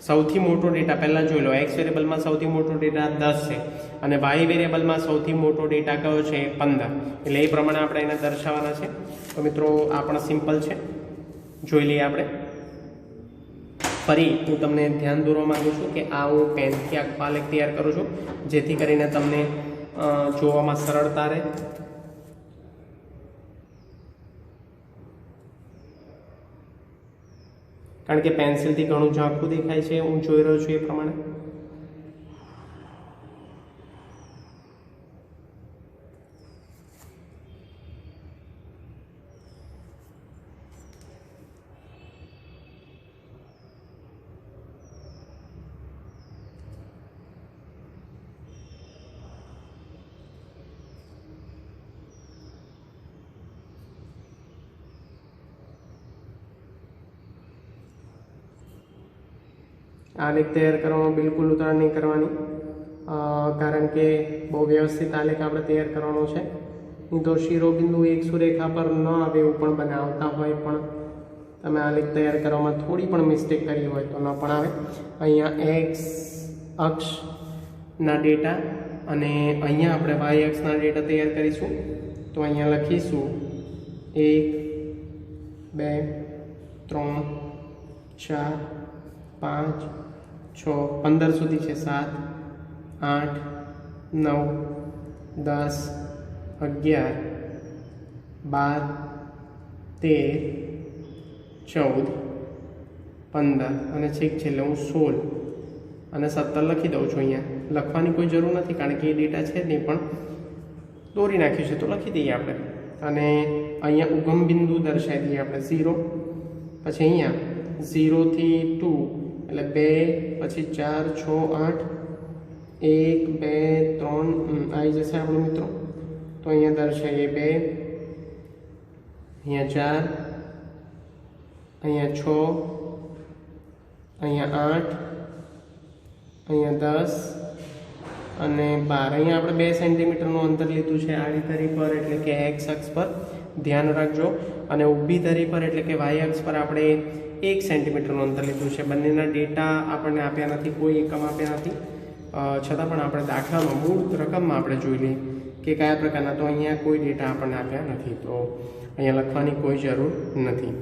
સૌથી મોટો ડેટા પહેલાં જોઈ લો x વેરિયેબલમાં સૌથી મોટો ડેટા 10 છે અને y વેરિયેબલમાં સૌથી મોટો ડેટા કયો છે 15 એટલે એ પ્રમાણે આપણે એને દર્શાવવાના છે તો મિત્રો આ પણ સિમ્પલ છે જોઈ લઈએ આપણે ફરી હું તમને ધ્યાન દોરવા માગું છું કે આ હું પેનથી આખો આલેખ તૈયાર કરું છું જેથી કરીને તમને જોવામાં સરળતા રહે કારણ કે પેન્સિલથી ઘણું ઝાંખું દેખાય છે હું જોઈ રહ્યો છું એ પ્રમાણે आलेख तैयार કરવામાં બિલકુલ ઉતાવળ નહીં કરવાની કારણ કે બહુ વ્યવસ્થિત આલેખ આપણે તૈયાર કરવાનો છે નહીં તો શિરોબિંદુ એક સુરેખા પર ન આવે એવું પણ બનાવતા હોય પણ તમે આલેખ તૈયાર કરવામાં થોડી પણ મિસ્ટેક કરી હોય તો ન પણ આવે અહીંયા એક્સ અક્ષના ડેટા અને અહીંયા આપણે વાય અક્ષના ડેટા તૈયાર કરીશું તો અહીંયા લખીશું 1 2 3 4 5 6 15 સુધી છે 7 8 9 10 11 12 13 14 15 અને છેક છેલ્લે હું 16 અને 17 લખી દઉં છું અહીંયા લખવાની કોઈ જરૂર નથી કારણ કે એ ડેટા છે જ નહીં પણ દોરી નાખ્યું છે તો લખી દઈએ આપણે અને અહીંયા ઉગમ બિંદુ દર્શાવી દઈએ આપણે 0 પછી અહીંયા 0 થી 2 એટલે 2 પછી 4 6 8 1 2 3 આવી જશે આપણો મિત્રો તો અહીંયા દર્શાવીએ 2 અહીંયા 4 અહીંયા 6 અહીંયા 8 અહીંયા 10 અને 12 અહીંયા આપણે 2 સેન્ટીમીટરનું અંતર લીધું છે આડી ધરી પર એટલે કે એક્સ અક્ષ પર ધ્યાન રાખજો અને ઊભી ધરી પર એટલે કે વાય અક્ષ પર આપણે 1 સેન્ટીમીટરનું અંતર લીધું છે બંનેના ડેટા આપણને આપ્યા નથી કોઈ એકમ આપ્યા નથી છતાં પણ આપણે દાખલામાં મૂળ રકમમાં આપણે જોઈ લઈએ કે કયા પ્રકારના તો અહીંયા કોઈ ડેટા આપણને આપ્યા નથી તો અહીંયા લખવાની કોઈ જરૂર નથી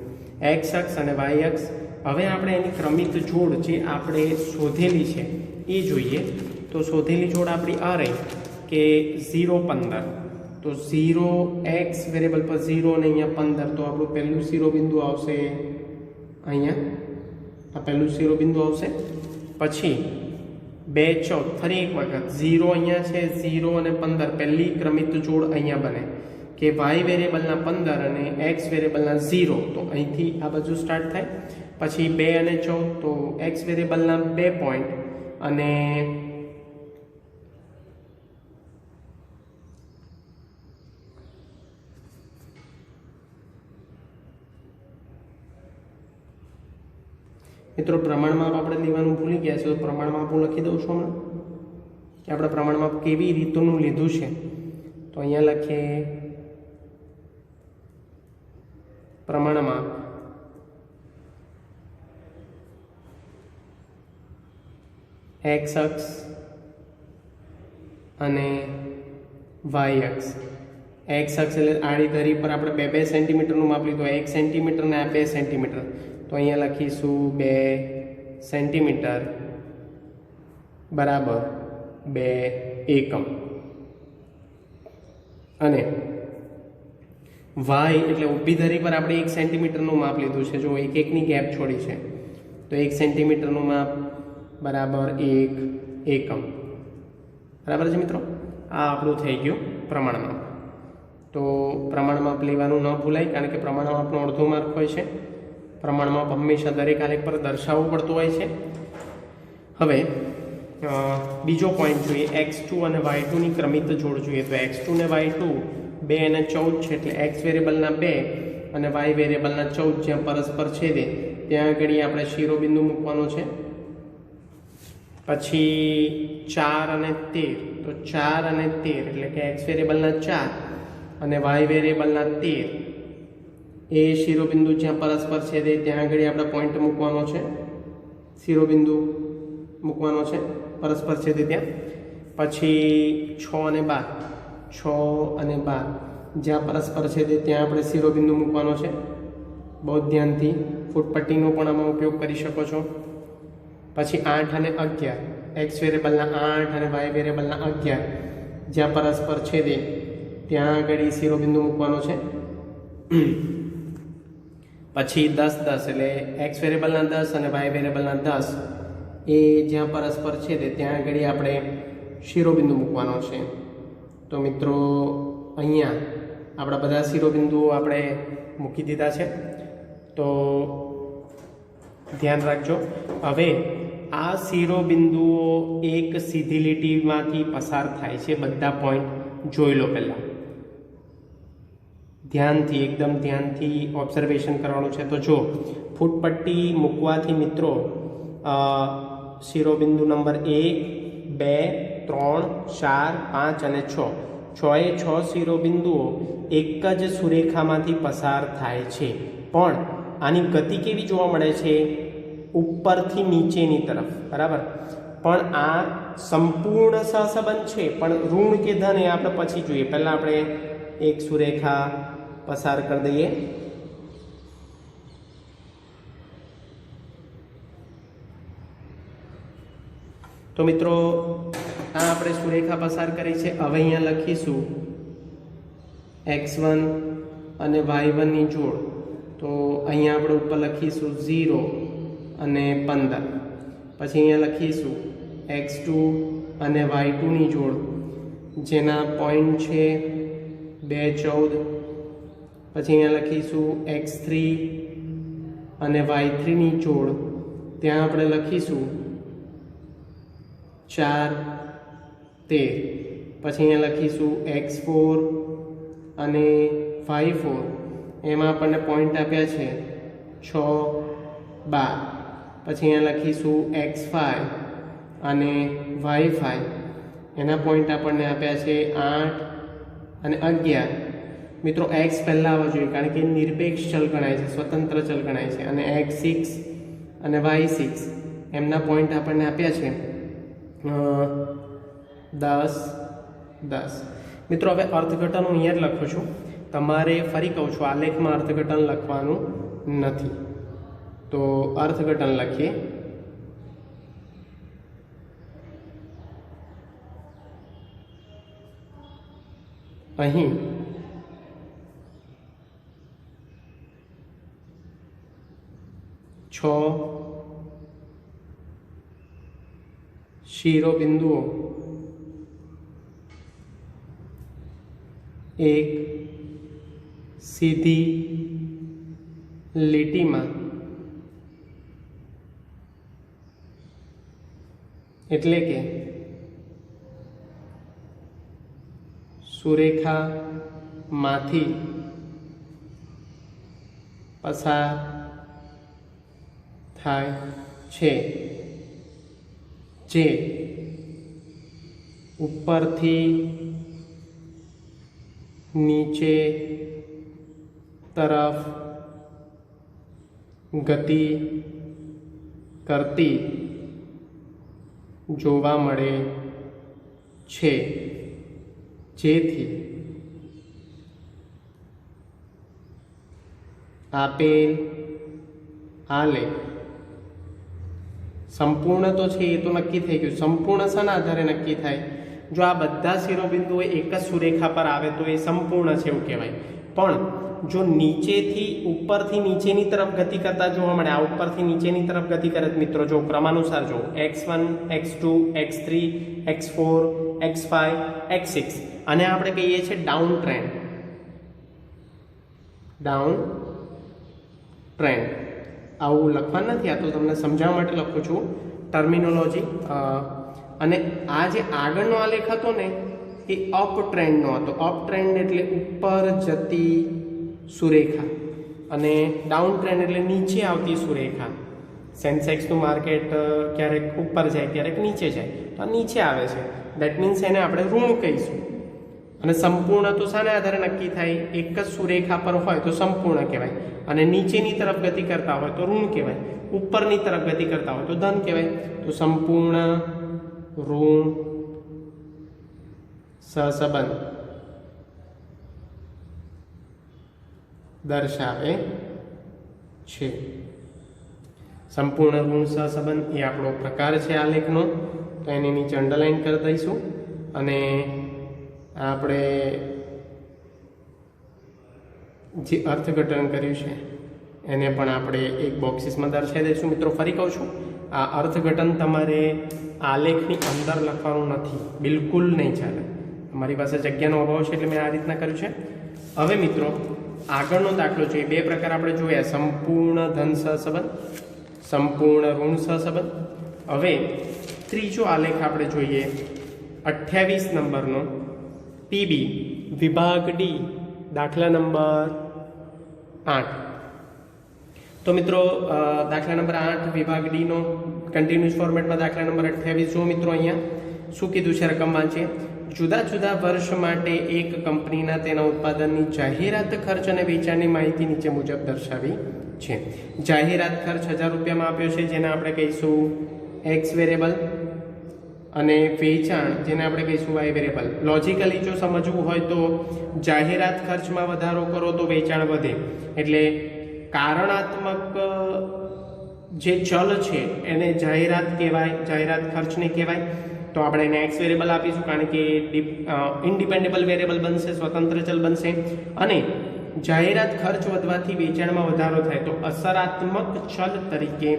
એક્સ અક્ષ અને વાય અક્ષ હવે આપણે એની ક્રમિક જોડ જે આપણે શોધેલી છે એ જોઈએ તો શોધેલી જોડ આપણી આ રહી કે 0 15 તો 0 એક્સ વેરિયેબલ પર 0 અને અહીંયા 15 તો આપણું પહેલું શિરોબિંદુ આવશે અહીંયા આ પહેલું શિરોબિંદુ આવશે પછી 2 14 ફરી એક વખત 0 અહીંયા છે 0 અને 15 પહેલી ક્રમિક જોડ અહીંયા બને કે વાય વેરિયેબલના 15 અને એક્સ વેરિયેબલના 0 તો અહીંથી આ બાજુ સ્ટાર્ટ થાય પછી 2 અને 14 તો એક્સ વેરિયેબલના 2 પોઈન્ટ અને મિત્રો પ્રમાણમાપ આપણે લેવાનું ભૂલી ગયા છે તો પ્રમાણમાપ હું લખી દઉં છું હમણાં કે આપણે પ્રમાણમાપ કેવી રીતનું લીધું છે તો અહીંયા લખીએ પ્રમાણમાપ એક્સ અક્ષ અને વાય અક્ષ. એક્સ અક્ષ એટલે આડી ધરી પર આપણે 2 સેન્ટીમીટરનું માપ લીધું, 1 સેન્ટીમીટર ને આ 2 સેન્ટીમીટર, તો અહીંયા લખીશું 2 સેન્ટીમીટર બરાબર 2 એકમ. અને વાય એટલે ઊભી ધરી પર આપણે 1 સેન્ટીમીટરનું માપ લીધું છે. જો એક એકની ગેપ છોડી છે તો 1 સેન્ટીમીટરનું માપ બરાબર 1 એકમ. બરાબર છે મિત્રો, આ આપણું થઈ ગયું પ્રમાણમાપ. તો પ્રમાણમાપ લેવાનું ન ભૂલાય, કારણ કે પ્રમાણમાપનો અડધો માર્ક હોય છે. પ્રમાણમાપ હંમેશા દરેક આલેખ પર દર્શાવવું પડતું હોય છે. હવે બીજો પોઈન્ટ જોઈએ, x2 અને y2ની ક્રમિત જોડ જોઈએ. તો x2 ને y2 2 અને 14 છે, એટલે x વેરિયેબલના 2 અને y વેરિયેબલના 14 જ્યાં પરસ્પર છેદે ત્યાં આગળ આપણે શિરોબિંદુ મૂકવાનો છે. પછી 4 અને 13, તો 4 અને 13 એટલે કે x વેરિયેબલના 4 અને y વેરિયેબલના 13 એ શિરોબિંદુ જ્યાં પરસ્પર છેદે ત્યાં આગળ આપણે પોઈન્ટ મૂકવાનો છે, શિરોબિંદુ મૂકવાનો છે પરસ્પર છેદે ત્યાં. પછી 6 અને 12, 6 અને 12 જ્યાં પરસ્પર છેદે ત્યાં આપણે શિરોબિંદુ મૂકવાનો છે. બહુ ધ્યાનથી ફૂટપટ્ટીનો પણ આમાં ઉપયોગ કરી શકો છો. પછી 8 અને 11, એક્સ વેરિયેબલના 8 અને વાય વેરિયેબલના 11 જ્યાં પરસ્પર છેદે ત્યાં આગળ શિરોબિંદુ મૂકવાનો છે. પછી 10 10 એટલે એક્સ વેરિયેબલના 10 અને વાય વેરિયેબલના 10 એ જ્યાં પરસ્પર છેદે ત્યાં આગળ આપણે શિરોબિંદુ મૂકવાનો છે. તો મિત્રો અહીંયા આપણા બધા શિરોબિંદુઓ આપણે મૂકી દીધા છે. તો ધ્યાન રાખજો. હવે આ શિરોબિંદુઓ એક સીધી લીટીમાંથી પસાર થાય છે. બધા પોઈન્ટ જોઈ લો પહેલાં, ધ્યાનથી, એકદમ ધ્યાનથી ઓબ્ઝર્વેશન કરવાનું છે. તો જો ફૂટપટ્ટી મૂકવાથી મિત્રો શિરોબિંદુ નંબર 1 2 3 4 5 અને 6, 6 શિરોબિંદુઓ એક જ સુરેખામાંથી પસાર થાય છે. પણ આની ગતિ કેવી જોવા મળે છે? ઉપરથી નીચેની તરફ. બરાબર, પણ આ સંપૂર્ણ સહસંબંધ છે, પણ ઋણ કે ધન એ આપણે પછી જોઈએ. પહેલાં આપણે એક સુરેખા પસાર કરી દઈએ. તો મિત્રો આ આપણે સુરેખા પસાર કરી છે. હવે અહીંયા લખીશું x1 અને y1ની જોડ. તો અહીંયા આપણે ઉપર લખીશું 0 અને 15. પછી અહીંયા લખીશું x2 અને y2ની જોડ જેના પોઈન્ટ છે 2 14. પછી અહીંયા લખીશું x3 અને y3ની જોડ, ત્યાં આપણે લખીશું 4 13. પછી અહીંયા લખીશું x4 અને y4, એમાં આપણને પોઈન્ટ આપ્યા છે 6 12. પછી અહીંયા લખીશું x5 અને y5, એના પોઈન્ટ આપણને આપ્યા છે 8 અને 11. મિત્રો x પહેલાં આવવા જોઈએ, કારણ કે નિરપેક્ષ ચલ ગણાય છે, સ્વતંત્ર ચલ ગણાય છે. અને x6 અને y6 એમના પોઈન્ટ આપણને આપ્યા છે 10 10. મિત્રો હવે અર્થઘટન હું અહીંયા જ લખું છું, તમારે ફરી કહું છું આલેખમાં અર્થઘટન લખવાનું નથી. તો અર્થઘટન લખીએ. અહીં છ શિરોબિંદુઓ એક સીધી લીટીમાં, એટલે કે સુરેખામાંથી પસાર થાય છે, જે ઉપરથી નીચે તરફ ગતિ કરતી જોવા મળે છે, જેથી આપેલ આલેખ સંપૂર્ણ તો છે, એ તો નક્કી થઈ ગયું. સંપૂર્ણ શાના આધારે નક્કી થાય? જો આ બધા શિરોબિંદુઓ એક જ સુરેખા પર આવે તો એ સંપૂર્ણ છે એવું કહેવાય. પણ જો નીચેથી ઉપરથી નીચેની તરફ ગતિ કરતા જોવા મળે, આ ઉપરથી નીચેની તરફ ગતિ કરે મિત્રો, જો ક્રમાનુસાર જો x1 x2 x3 x4 x5 x6, અને આપણે કહીએ છીએ ડાઉન ટ્રેન્ડ. ડાઉન ટ્રેન્ડ આવું લખવાનું નથી, આ તો તમને સમજાવવા માટે લખું છું ટર્મિનોલોજી. અને આ જે આગળનો આલેખ હતો ને એ અપ ટ્રેન્ડનો હતો. અપ ટ્રેન્ડ એટલે ઉપર જતી સુરેખા, અને ડાઉન ટ્રેન્ડ એટલે નીચે આવતી સુરેખા. સેન્સેક્સનું માર્કેટ ક્યારેક ઉપર જાય ક્યારેક નીચે જાય, તો નીચે આવે છે, દેટ મીન્સ એને આપણે ઋણ કહીશું. અને સંપૂર્ણ તો શાને આધારે નક્કી થાય? એક જ સુરેખા પર હોય તો સંપૂર્ણ કહેવાય, અને નીચેની તરફ ગતિ કરતા હોય તો ઋણ કહેવાય, ઉપરની તરફ ગતિ કરતા હોય તો ધન કહેવાય. તો સંપૂર્ણ ઋણ સહસંબંધ દર્શાવે છે. સંપૂર્ણ ઋણ સહસંબંધ એ આપણો પ્રકાર છે આલેખનો, તો એની નીચે અંડરલાઈન કરી દઈશું. અને આપણે જે અર્થઘટન કર્યું છે એને પણ આપણે એક બોક્સીસમાં દર્શાવી દઈશું. મિત્રો ફરી કહું છું, આ અર્થઘટન તમારે આલેખની અંદર લખવાનું નથી, બિલકુલ નહીં ચાલે. અમારી પાસે જગ્યાનો અભાવ છે એટલે મેં આ રીતના કર્યું છે. હવે મિત્રો આગળનો દાખલો જોઈએ. બે પ્રકાર આપણે જોયા, સંપૂર્ણ ધન સહસંબંધ, સંપૂર્ણ ઋણ સહસંબંધ. હવે ત્રીજો આલેખ આપણે જોઈએ 28 નંબરનો, પીબી વિભાગ ડી, દાખલા નંબર 8. તો મિત્રો દાખલા નંબર 8 વિભાગ ડીનો કન્ટિન્યુઅસ ફોર્મેટમાં દાખલા નંબર 28 જો મિત્રો અહીંયા શું કીધું છે, રકમ વાંચીએ. જુદા જુદા વર્ષ માટે એક કંપનીના તેના ઉત્પાદનની જાહેરાત ખર્ચ અને વેચાણની માહિતી નીચે મુજબ દર્શાવી છે. જાહેરાત ખર્ચ 1000 રૂપિયામાં આપ્યો છે, જેને આપણે કહીશું એક્સ વેરિયેબલ, અને વેચાણ જેને આપણે કહીશું વાય વેરિયેબલ. લોજિકલી જો સમજવું હોય તો જાહેરાત ખર્ચમાં વધારો કરો તો વેચાણ વધે, એટલે કારણાત્મક જે ચલ છે એને જાહેરાત કહેવાય, જાહેરાત ખર્ચને કહેવાય. તો આપણે એને એક્સ વેરિયેબલ આપીશું, કારણ કે ઇન્ડિપેન્ડેબલ વેરિયેબલ બનશે, સ્વતંત્ર ચલ બનશે. અને જાહેરાત ખર્ચ વધવાથી વેચાણમાં વધારો થાય તો અસરાત્મક ચલ તરીકે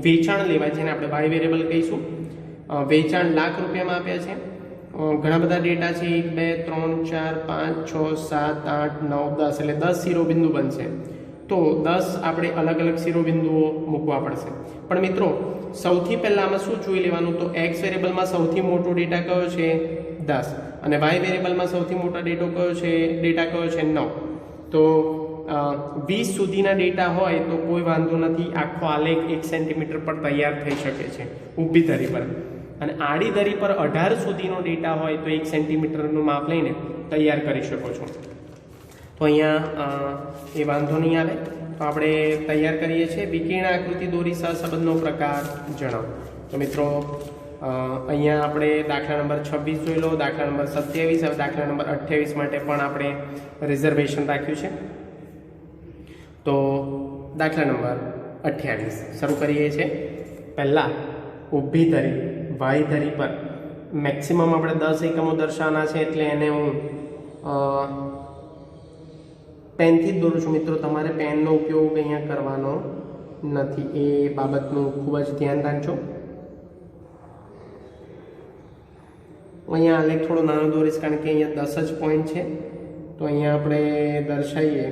વેચાણ લેવાય, જેને આપણે વાય વેરિયેબલ કહીશું. વેચાણ લાખ રૂપિયામાં આપ્યા છે. ઘણા બધા ડેટા છે, 1 2 3 4 5 6 7 8 9 10, એટલે 10 શિરોબિંદુ બનશે. તો 10 આપણે અલગ અલગ શિરોબિંદુઓ મૂકવા પડશે. પણ મિત્રો સૌથી પહેલાં આમાં શું જોઈ લેવાનું, તો એક્સ વેરિયેબલમાં સૌથી મોટો ડેટા કયો છે 10, અને વાય વેરિયેબલમાં સૌથી મોટો ડેટા કયો છે 9. તો 20 સુધીના ડેટા હોય તો કોઈ વાંધો નથી, આખો આલેખ 1 સેન્ટીમીટર પર તૈયાર થઈ શકે છે ઊભી ધરી પર. અને આડી ધરી પર 18 સુધીનો ડેટા હોય તો 1 સેન્ટીમીટરનું માપ લઈને તૈયાર કરી શકો છો. તો અહીંયા એ વાંધો નહીં આવે. તો આપણે તૈયાર કરીએ છીએ. વિકર્ણ આકૃતિ દોરી સહસંબંધનો પ્રકાર જણાવો. તો મિત્રો અહીંયા આપણે દાખલા નંબર 26 જોઈ લો, દાખલા નંબર 27, હવે દાખલા નંબર 28 માટે પણ આપણે રિઝર્વેશન રાખ્યું છે. તો દાખલા નંબર 28 શરૂ કરીએ છીએ. પહેલાં ઊભી ધરી વાય ધરી પર મેક્સિમમ આપણે 10 એકમો દર્શાવવાના છે, એટલે એને હું પેનથી જ દોરું છું. મિત્રો તમારે પેનનો ઉપયોગ અહીંયા કરવાનો નથી, એ બાબતનું ખૂબ જ ધ્યાન રાખજો. અહીંયા આલેખ થોડો નાનો દોરીશ, કારણ કે અહીંયા 10 જ પોઈન્ટ છે. તો અહીંયા આપણે દર્શાવીએ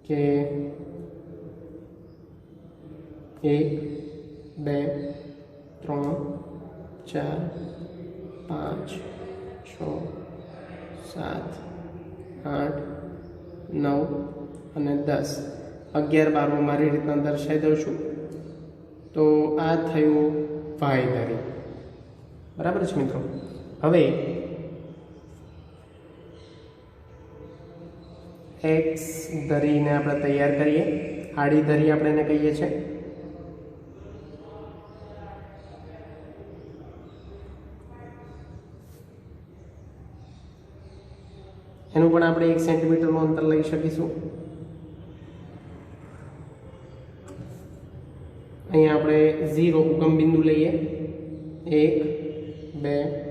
કે 1 2 3 4 5 6 7 8 9 અને 10, 11 12 મારી રીતના દર્શાવી દઉં છું. તો આ થયું વાય ધરી, બરાબર છે મિત્રો. હવે એક્સ ધરીને આપણે તૈયાર કરીએ. આડી ધરી આપણે એને કહીએ છીએ. એનું પણ આપણે 1 સેન્ટીમીટરનું અંતર લઈ શકીશું. અહીંયા આપણે 0 ઉગમ બિંદુ લઈએ. 1 2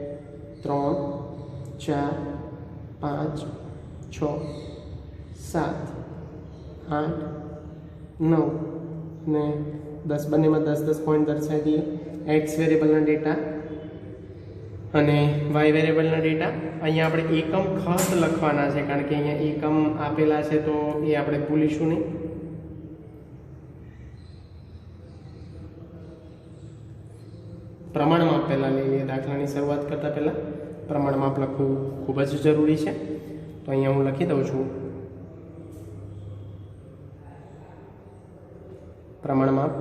3 4 5 6 7 8 9 ને 10 બંનેમાં 10 પોઈન્ટ દર્શાવી દઈએ. એક્સ વેરિયેબલના ડેટા અને વાય વેરિયેબલના ડેટા. અહીંયા આપણે એકમ ખાસ લખવાના છે કારણ કે અહીંયા એકમ આપેલા છે તો એ આપણે ભૂલીશું નહીં. પ્રમાણમાપ પહેલાં લઈ લઈએ. દાખલાની શરૂઆત કરતાં પહેલાં પ્રમાણમાપ લખવું ખૂબ જ જરૂરી છે. તો અહીંયા હું લખી દઉં છું પ્રમાણમાપ.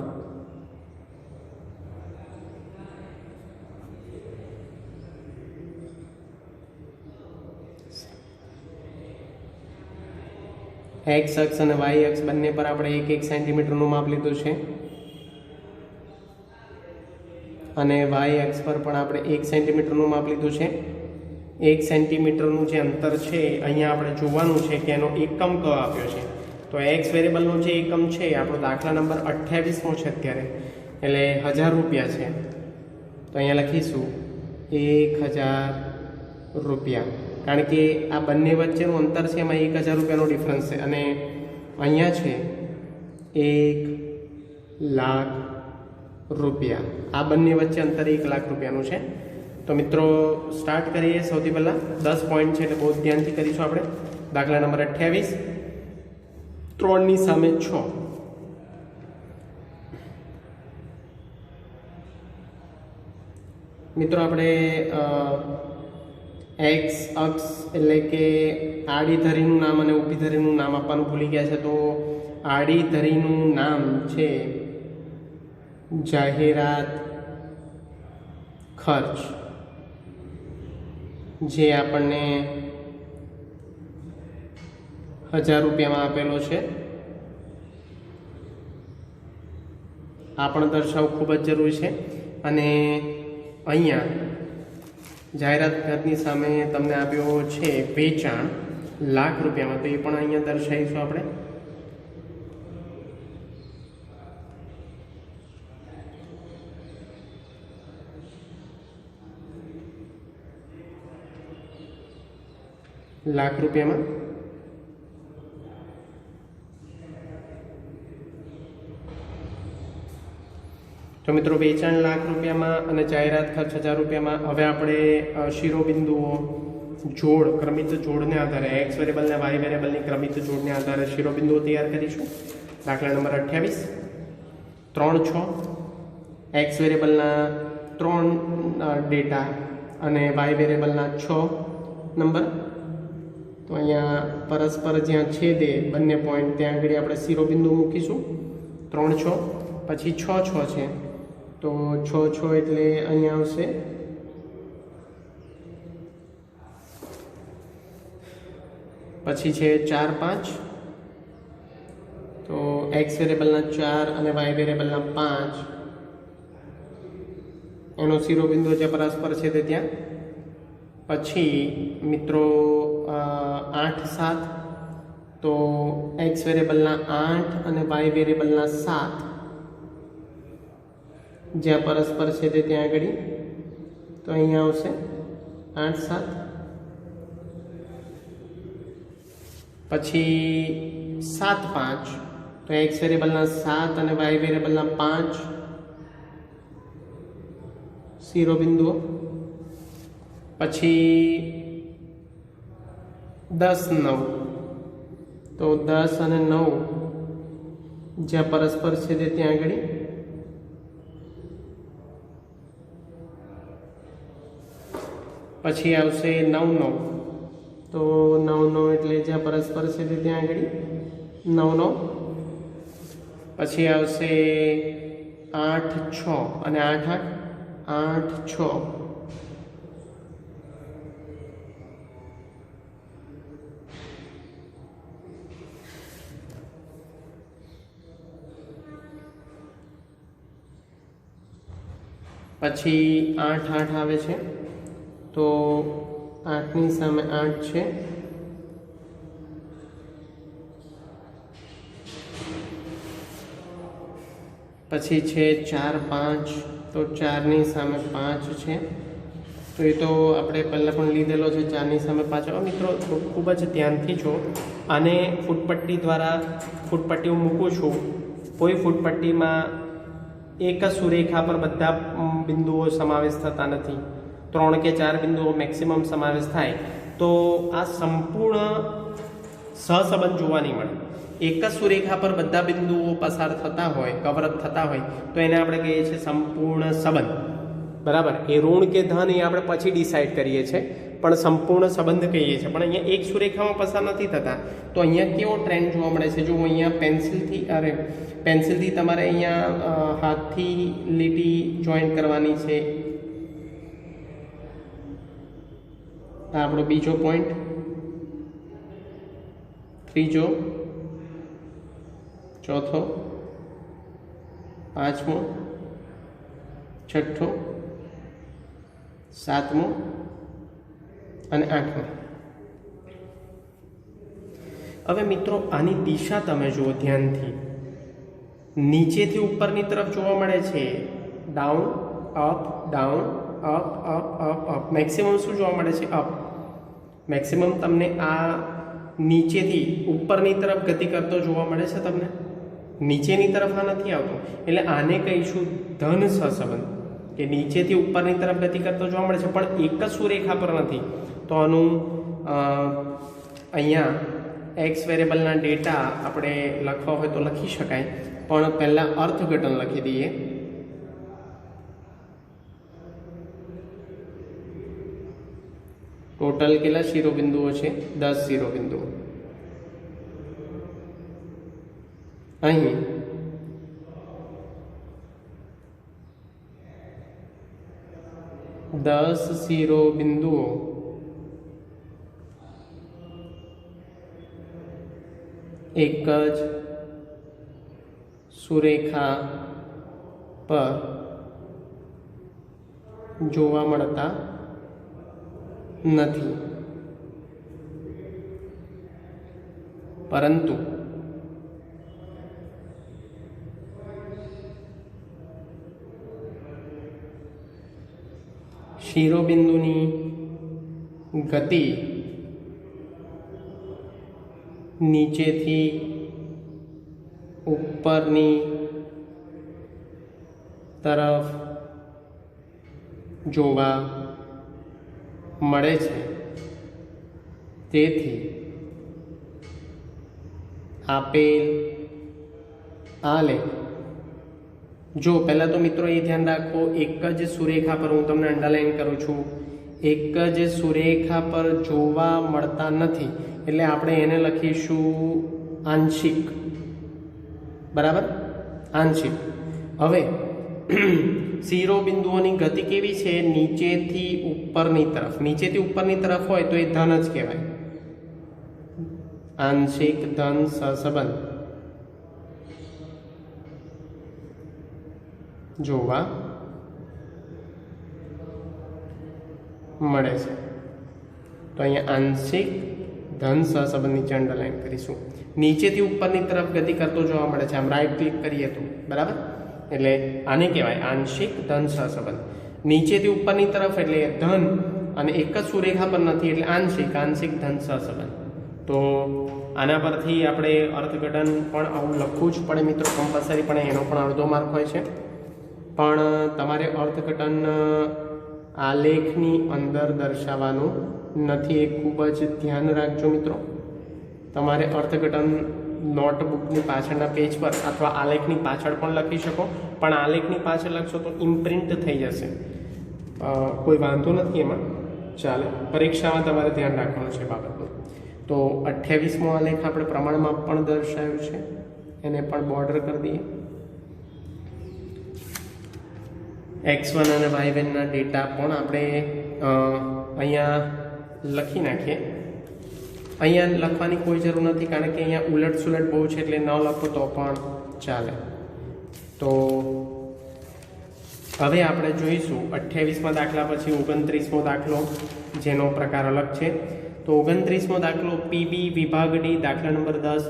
એક્સ અક્ષ અને વાય અક્ષ બંને પર આપણે 1 સેન્ટીમીટરનું માપ લીધું છે અને વાય અક્ષ પર પણ આપણે 1 સેન્ટીમીટરનું માપ લીધું છે. 1 સેન્ટીમીટરનું જે અંતર છે અહીંયા આપણે જોવાનું છે કે એનો એકમ કયો આપ્યો છે. તો એક્સ વેરિયેબલનો જે એકમ છે આપણો દાખલા નંબર 28મો છે અત્યારે, એટલે 1000 રૂપિયા છે. તો અહીંયા લખીશું 1000 રૂપિયા, કારણ કે આ બંને વચ્ચેનું અંતર છે એમાં 1000 રૂપિયાનો ડિફરન્સ છે અને અહીંયા છે 1,00,000 રૂપિયા. આ બંને વચ્ચે અંતર 1,00,000 રૂપિયાનું છે. તો મિત્રો સ્ટાર્ટ કરીએ. સૌથી પહેલાં 10 પોઈન્ટ છે એટલે બહુ ધ્યાનથી કરીશું આપણે. દાખલા નંબર 28, 3ની સામે 6. મિત્રો આપણે એક્સ અક્ષ એટલે કે આડી ધરીનું નામ અને ઊભી ધરીનું નામ આપવાનું ભૂલી ગયા છે. તો આડી ધરીનું નામ છે જાહેરાત ખર્ચ, જે આપણને 1000 રૂપિયામાં આપેલો છે. આ પણ દર્શાવવું ખૂબ જ જરૂરી છે. અને અહીંયા જાહેરાત ખર્ચની સામે તમને આપ્યો છે વેચાણ લાખ રૂપિયામાં, તો એ પણ અહીંયા દર્શાવીશું આપણે. લાખ રૂપિયામાં. તો મિત્રો વેચાણ લાખ રૂપિયામાં અને જાહેરાત ખર્ચ 1000 રૂપિયામાં. હવે આપણે શિરોબિંદુઓ જોડ, ક્રમિત જોડને આધારે એક્સ વેરિયેબલ અને વાય વેરિયેબલની ક્રમિત જોડને આધારે શિરોબિંદુઓ તૈયાર કરીશું. દાખલા નંબર 28, 3, 6 એક્સ વેરિયેબલના 3 ડેટા અને વાય વેરિયેબલના 6 નંબર. તો અહીંયા પરસ્પર જ્યાં છેદે બંને પોઈન્ટ ત્યાં આગળ આપણે શિરોબિંદુ મૂકીશું. 3, 6 પછી 6, 6 છે તો 6, 6 એટલે અહીંયા આવશે પછી છે 4, 5. તો એક્સ વેરિયેબલના 4 અને વાય વેરિયેબલના 5 એનો શિરોબિંદુ જે પરસ્પર છે તે ત્યાં. પછી મિત્રો 8, 7. તો એક્સ વેરિયેબલના 8 અને વાય વેરિયેબલના 7 જ્યાં પરસ્પર છે તે ત્યાં આગળ. તો અહીંયા આવશે 8, 7. પછી 7, 5. તો એક્સ વેરિયેબલના 7 અને વાય વેરિયેબલના 5 શિરોબિંદુઓ. પછી 10, 9. તો 10 અને 9 જ્યાં પરસ્પર છે તે ત્યાં આગળ. પછી આવશે 9, 9. તો 9, 9 એટલે જ્યાં પરસ્પર છે તે ત્યાં આગળ 9, 9. પછી આવશે 8, 6 અને 8, 8, 6. પછી 8 8 આવે છે, તો 8ની સામે 8 છે, પછી છે 4 5, તો 4ની સામે 5 છે, તો એ તો આપણે પહેલાં પણ લીધેલો છે, 4ની સામે 5. હવે મિત્રો ખૂબ જ ધ્યાનથી જો, આને ફૂટપટ્ટી દ્વારા ફૂટપટ્ટી હું મૂકું છું, કોઈ ફૂટપટ્ટીમાં એક જ સુરેખા પર બધા બિંદુઓ સમાવેશ થતા નથી, 3 કે 4 બિંદુઓ મેક્સિમમ સમાવેશ થાય, તો આ સંપૂર્ણ સહસંબંધ જોવા નહીં મળે. એક જ સુરેખા પર બધા બિંદુઓ પસાર થતા હોય, કવર થતા હોય, તો એને આપણે કહીએ છીએ સંપૂર્ણ સંબંધ. બરાબર, એ ઋણ કે ધન એ આપણે પછી ડિસાઇડ કરીએ છીએ, પણ સંપૂર્ણ સંબંધ કહીએ છીએ. પણ અહીંયા એક સુરેખામાં પસાર નથી થતા, તો અહીંયા કેવો ટ્રેન્ડ જોવા મળે છે? જો અહીંયા પેન્સિલથી તમારે અહીંયા હાથથી લીટી જોઈન કરવાની છે. આ આપણો બીજો પોઈન્ટ, ત્રીજો, ચોથો, પાંચમો, છઠ્ઠો, સાતમો અને આઠમો. હવે મિત્રો આની દિશા તમે જુઓ ધ્યાનથી, નીચેથી ઉપરની તરફ જોવા મળે છે, down up down up up up up. Maximum શું જોવા મળે છે? અપ. મેક્સિમમ તમને આ નીચેથી ઉપરની તરફ ગતિ કરતો જોવા મળે છે તમને, નીચેની તરફ આ નથી આવતો, એટલે આને કહીશું ધન સહસંબંધ, કે નીચેથી ઉપરની તરફ ગતિ કરતો જોવા મળે છે, પણ એક જ સુરેખા પર નથી. તો આનું અહીંયા એક્સ વેરિયેબલના ડેટા આપણે લખવા હોય તો લખી શકાય, પણ પહેલાં અર્થઘટન લખી દઈએ. ટોટલ કેટલા શિરોબિંદુઓ છે? 10 શિરોબિંદુઓ. અહીં 10 શિરોબિંદુઓ એક જ સુરેખા પર જોવા મળતા નથી, પરંતુ શિરોબિંદુની ગતિ નીચેથી ઉપરની તરફ જોવા મળે છે. તેથી આપેલ આલેખ, જો પહેલાં તો મિત્રો એ ધ્યાન રાખો, એક જ સુરેખા પર, હું તમને અંડરલાઈન કરું છું, એક જ સુરેખા પર જોવા મળતા નથી, એટલે આપણે એને લખીશું આંશિક. બરાબર, આંશિક. હવે શિરોબિંદુઓની ગતિ કેવી છે? નીચેથી ઉપરની તરફ. નીચેથી ઉપરની તરફ હોય તો એ ધન જ કહેવાય, આંશિક ધન સહસંબંધ જોવા મળે છે. તો અહીંયા આંશિક ધન સહસંબંધ નીચે અંડરલાઈન કરીશું. નીચેથી ઉપરની તરફ ગતિ કરતો જોવા મળે છે, આમ રાઈટ ક્લિક કરીએ તો. બરાબર, એટલે આને કહેવાય આંશિક ધન સહસંબંધ. નીચેથી ઉપરની તરફ એટલે ધન, અને એક જ સુરેખા પર નથી એટલે આંશિક ધન સહસંબંધ. તો આના પરથી આપણે અર્થઘટન પણ આવું લખવું જ પડે મિત્રો, કમ્પલસરી, પણ એનો પણ અડધો માર્ક હોય છે. પણ તમારે અર્થઘટન આલેખની અંદર દર્શાવવાનું નથી, એ ખૂબ જ ધ્યાન રાખજો મિત્રો. તમારે અર્થઘટન નોટબુકની પાછળના પેજ પર અથવા આલેખની પાછળ પણ લખી શકો, પણ આલેખની પાછળ લખશો તો ઇમ્પ્રિન્ટ થઈ જશે, કોઈ વાંધો નથી એમાં, ચાલે. પરીક્ષામાં તમારે ધ્યાન રાખવાનું છે બાબતનું. તો 28મો આલેખ આપણે પ્રમાણમાં પણ દર્શાવ્યું છે, એને પણ બોર્ડર કરી દઈએ. x1 અને y1ના ડેટા પણ આપણે અહીંયા લખી નાખીએ. અહીંયા લખવાની કોઈ જરૂર નથી, કારણ કે અહીંયા ઉલટ સુલટ બહુ છે, એટલે ન લખો તો પણ ચાલે. તો હવે આપણે જોઈશું 28મા દાખલા પછી 29મો દાખલો, જેનો પ્રકાર અલગ છે. તો 29મો દાખલો પીબી વિભાગ ડી, દાખલા નંબર 10.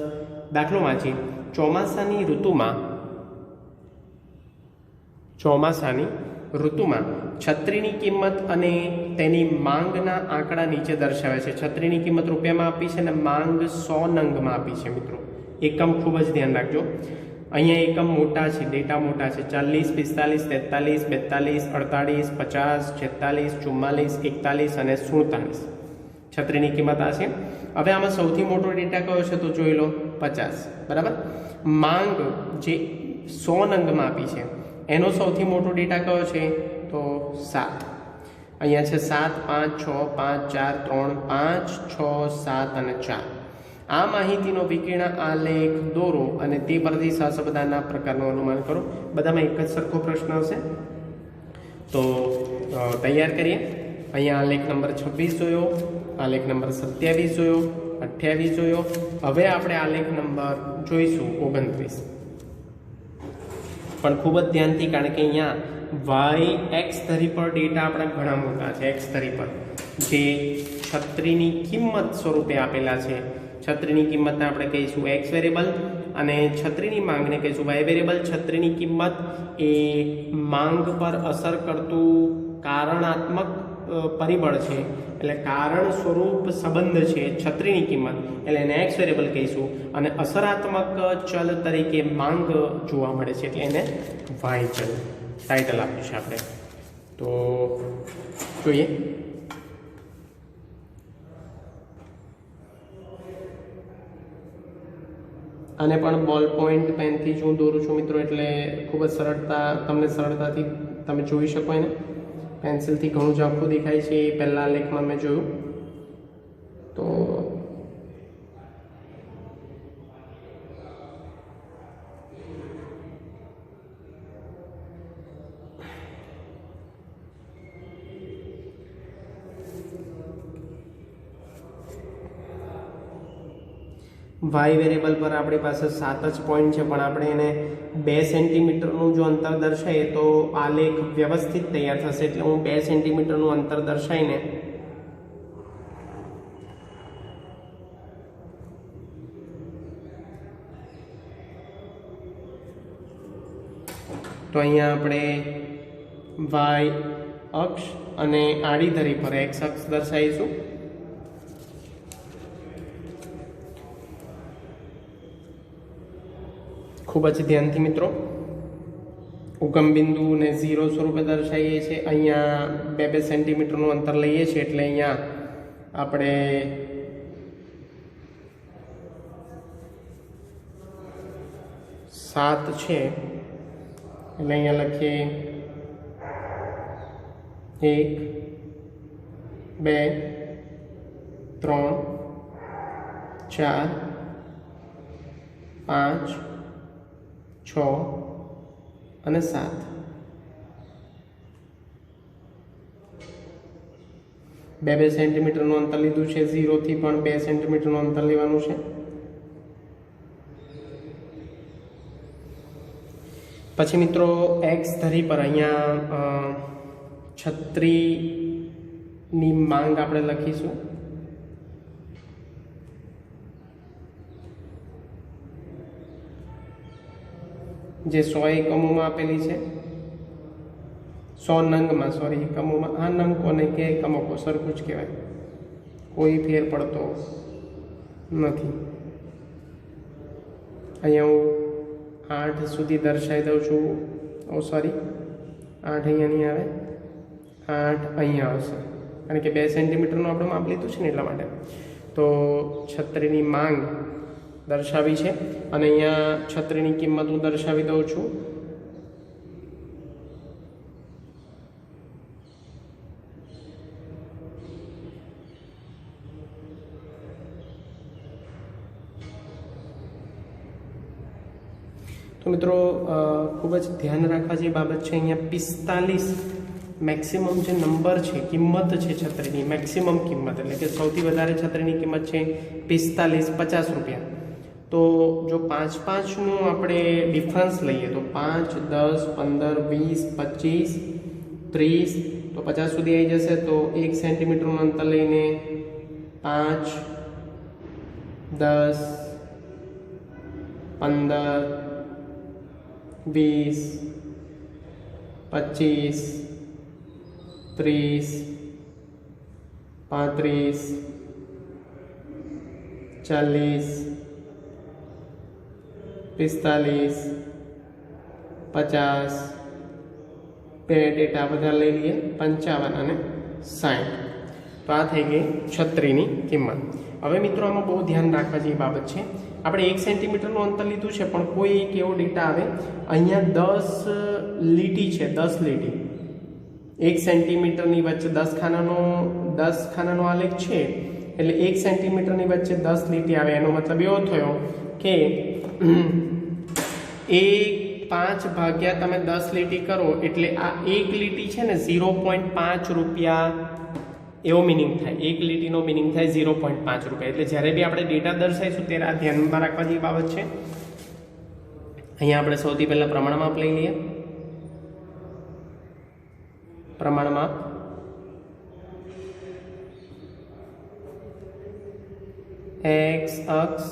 દાખલો વાંચી. ચોમાસાની ઋતુમાં છત્રીની કિંમત અને તેની માંગના આંકડા નીચે દર્શાવે છે. છત્રીની કિંમત રૂપિયામાં આપી છે અને માંગ 100 નંગમાં આપી છે. મિત્રો એકમ ખૂબ જ ધ્યાન રાખજો. અહીંયા એકમ મોટા છે, ડેટા મોટા છે. 40, 45, 43, 42, 48, 50, 46, 44, 41 અને 47. છત્રીની કિંમત આ છે. હવે આમાં સૌથી મોટો ડેટા કયો છે તો જોઈ લો, 50. બરાબર. માંગ જે 100 નંગમાં આપી છે એનો સૌથી મોટો ડેટા કયો છે તો 7. અહીંયા છે 7, 5, 6, 5, 4, 3, 5, 6, 7 અને 4. આ માહિતીનો વિકર્ણ આલેખ દોરો અને તે પરથી સહસંબંધના પ્રકારનું અનુમાન કરો. બધામાં એક જ સરખો પ્રશ્ન હશે, તો તૈયાર કરીએ. અહીંયા આલેખ નંબર 26 જોયો, આલેખ નંબર 27 જોયો, 28 જોયો. હવે આપણે આલેખ નંબર જોઈશું 29. પણ ખૂબ જ ધ્યાનથી, કારણ કે અહીંયા વાય એક્સ ધરી પર ડેટા આપણા ઘણા મોટા છે. એક્સ ધરી પર જે છત્રીની કિંમત સ્વરૂપે આપેલા છે. છત્રીની કિંમતને આપણે કહીશું એક્સ વેરિયેબલ અને છત્રીની માંગને કહીશું વાય વેરિયેબલ. છત્રીની કિંમત એ માંગ પર અસર કરતું કારણાત્મક પરિબળ છે, એટલે કારણ સ્વરૂપ સંબંધ છે છત્રીની કિંમત, એટલે એને એક્સ વેરિયેબલ કહીશું. અને અસરાત્મક ચલ તરીકે માંગ જોવા મળે છે, એટલે એને વાય ચલ ટાઇટલ આપ્યું છે આપણે. તો જોઈએ. આને પણ બોલ પોઈન્ટ પેનથી જ હું દોરું છું મિત્રો, એટલે ખૂબ જ સરળતાથી તમે જોઈ શકો. એને પેન્સિલથી ઘણું ઝાંખું દેખાય છે, એ પહેલાં લેખમાં મેં જોયું. તો વાય વેરિયેબલ પર આપણી પાસે 7 જ પોઈન્ટ છે, પણ આપણે એને 2 સેન્ટીમીટરનું જો અંતર દર્શાવીએ તો આલેખ વ્યવસ્થિત તૈયાર થશે. એટલે હું 2 સેન્ટીમીટરનું અંતર દર્શાવીને તો અહીંયા આપણે વાય અક્ષ અને આડી ધરી પર એક્સ અક્ષ દર્શાવીશું. ખૂબ જ ધ્યાનથી મિત્રો. ઉગમ બિંદુને 0 સ્વરૂપે દર્શાવીએ છીએ. અહીંયા 2 સેન્ટીમીટરનું અંતર લઈએ છીએ, એટલે અહીંયા આપણે સાત છે, એટલે અહીંયા લખીએ 1, 2, 3, 4, 5, 6 અને 7. 2 સેન્ટીમીટરનું અંતર લીધું છે. 0 થી પણ 2 સેન્ટીમીટરનું અંતર લેવાનું છે. પછી મિત્રો એક્સ ધરી પર અહીંયા છત્રીની માંગ આપણે લખીશું. જે 100 એકમોમાં આપેલી છે, 100 નંગમાં, સોરી એકમોમાં. આ નંગ કોને કે એકમો કો સરખું જ કહેવાય, કોઈ ફેર પડતો નથી. અહીંયા હું 8 સુધી દર્શાવી દઉં છું. સોરી 8 અહીંયા નહીં આવે, 8 અહીંયા આવશે, કારણ કે 2 સેન્ટીમીટરનું આપણે માપ લીધું છે ને એટલા માટે. તો છત્રીની માંગ દર્શાવી છે અને અહીંયા છત્રીની કિંમત હું દર્શાવી દઉં છું. તો મિત્રો ખૂબ જ ધ્યાન રાખવા જેવી બાબત છે. અહીંયા 45 મેક્સિમમ જે નંબર છે, કિંમત છે છત્રીની, મેક્સિમમ કિંમત, એટલે કે સૌથી વધારે છત્રીની કિંમત છે 45, 50 રૂપિયા. તો જો 5-5નું આપણે ડિફરન્સ લઈએ તો 5, 10, 15, 20, 25, 30 તો 50 સુધી આવી જશે. તો 1 સેન્ટીમીટરનું અંતર લઈને 5, 10, 15, 20, 25, 30, 35, 40, 45, 50, બે ડેટા બધા લઈ લઈએ 55 અને 60. તો આ થઈ ગઈ છત્રીની કિંમત. હવે મિત્રો આમાં બહુ ધ્યાન રાખવા જેવી બાબત છે. આપણે 1 સેન્ટીમીટરનું અંતર લીધું છે, પણ કોઈ એક એવો ડેટા આવે અહીંયા 10 લીટી છે, 10 લીટી 1 સેન્ટીમીટરની વચ્ચે 10 ખાનાનો આલેખ છે, એટલે 1 સેન્ટીમીટરની વચ્ચે 10 લીટી આવે. એનો મતલબ એવો થયો કે એ 5 ભાગ્યા તમે 10 લીટી કરો એટલે આ એક લીટી છે ને 0.5 રૂપિયા એવો મિનિંગ થાય. એક લીટીનો મિનિંગ થાય 0.5 રૂપિયા. એટલે જ્યારે બી આપણે ડેટા દર્શાવીશું ત્યારે આ ધ્યાનમાં રાખવા જેવી બાબત છે. અહીંયા આપણે સૌથી પહેલાં પ્રમાણમાપ લઈ લઈએ. પ્રમાણમાપ x અક્ષ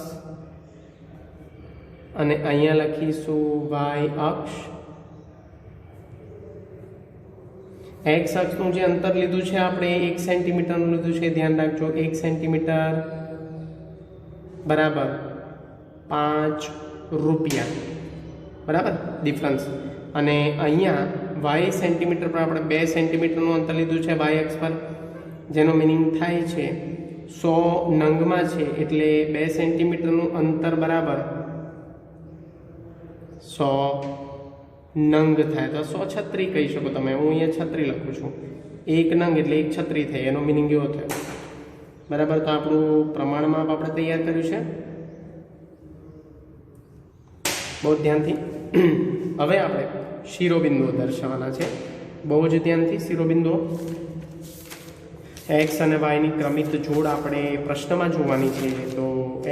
અને અહીંયા લખીશું y અક્ષ. x અક્ષનું જે અંતર લીધું છે આપણે 1 સેન્ટીમીટરનું લીધું છે, ધ્યાન રાખજો. 1 સેન્ટીમીટર બરાબર 5 રૂપિયા, બરાબર ડિફરન્સ. અને અહીંયા y સેન્ટીમીટર પર આપણે 2 સેન્ટીમીટરનું અંતર લીધું છે y અક્ષ પર, જેનો મિનિંગ થાય છે 100 નંગમાં છે, એટલે 2 સેન્ટીમીટરનું અંતર બરાબર 100 નંગ થાય. તો 100 છત્રી કહી શકો તમે. હું અહીંયા છત્રી લખું છું. 1 નંગ એટલે 1 છત્રી થઈ, એનો મિનિંગ એવો થયો, બરાબર. તો આપણું પ્રમાણમાપ આપણે તૈયાર કર્યું છે, બહુ ધ્યાનથી. હવે આપણે શિરોબિંદુઓ દર્શાવવાના છે, બહુ જ ધ્યાનથી. શિરોબિંદુઓ એક્સ અને વાયની ક્રમિત જોડ આપણે પ્રશ્નમાં જોવાની છે. તો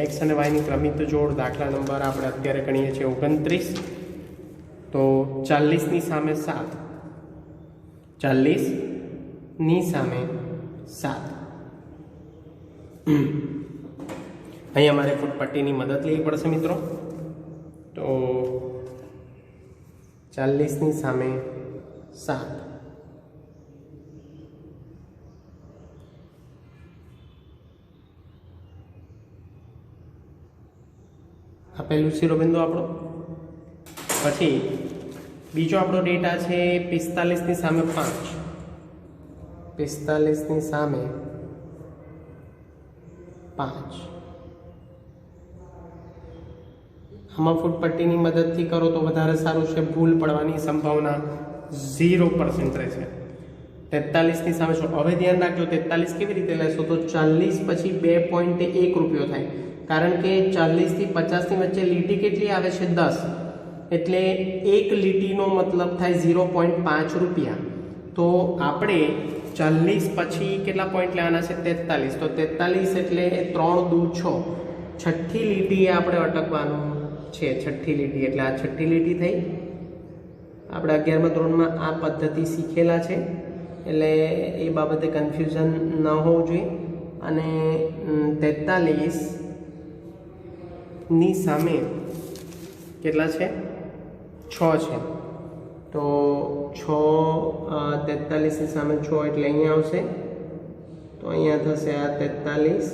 એક્સ અને વાયની ક્રમિત જોડ દાખલા નંબર આપણે અત્યારે ગણીએ છીએ 29. તો 40ની સામે 7, 40ની સામે 7. અહીંયા મારે ફૂટપટ્ટીની મદદ લેવી પડશે મિત્રો. તો 40ની સામે 7. આ પહેલું શિરોબિંદુ આપણો. પછી બીજો આપણો ડેટા છે 45ની સામે 5, 45ની સામે 5. આમાં ફૂટપટ્ટીની મદદથી કરો તો વધારે સારું છે, ભૂલ પડવાની સંભાવના 0% રહેશે. 43ની સામે શું? હવે ધ્યાન રાખજો 43 કેવી રીતે લેશો? તો 40 પછી 2.1 રૂપિયો થાય, કારણ કે 40 થી 50ની વચ્ચે લીટી કેટલી આવે છે? 10. એટલે એક લીટીનો મતલબ થાય 0.5 રૂપિયા. તો આપણે 40 પછી કેટલા પોઈન્ટ લેવાના છે? 43. તો 43 એટલે 3 દૂ 6, છઠ્ઠી લીટીએ આપણે અટકવાનું છે. છઠ્ઠી લીટી એટલે આ છઠ્ઠી લીટી થઈ. આપણે 11મા ધોરણમાં આ પદ્ધતિ શીખેલા છે, એટલે એ બાબતે કન્ફ્યુઝન ન હોવું જોઈએ. અને 43ની સામે કેટલા છે? 6 છે. તો 43ની સામે 6 એટલે અહીંયા આવશે. તો અહીંયા થશે આ 43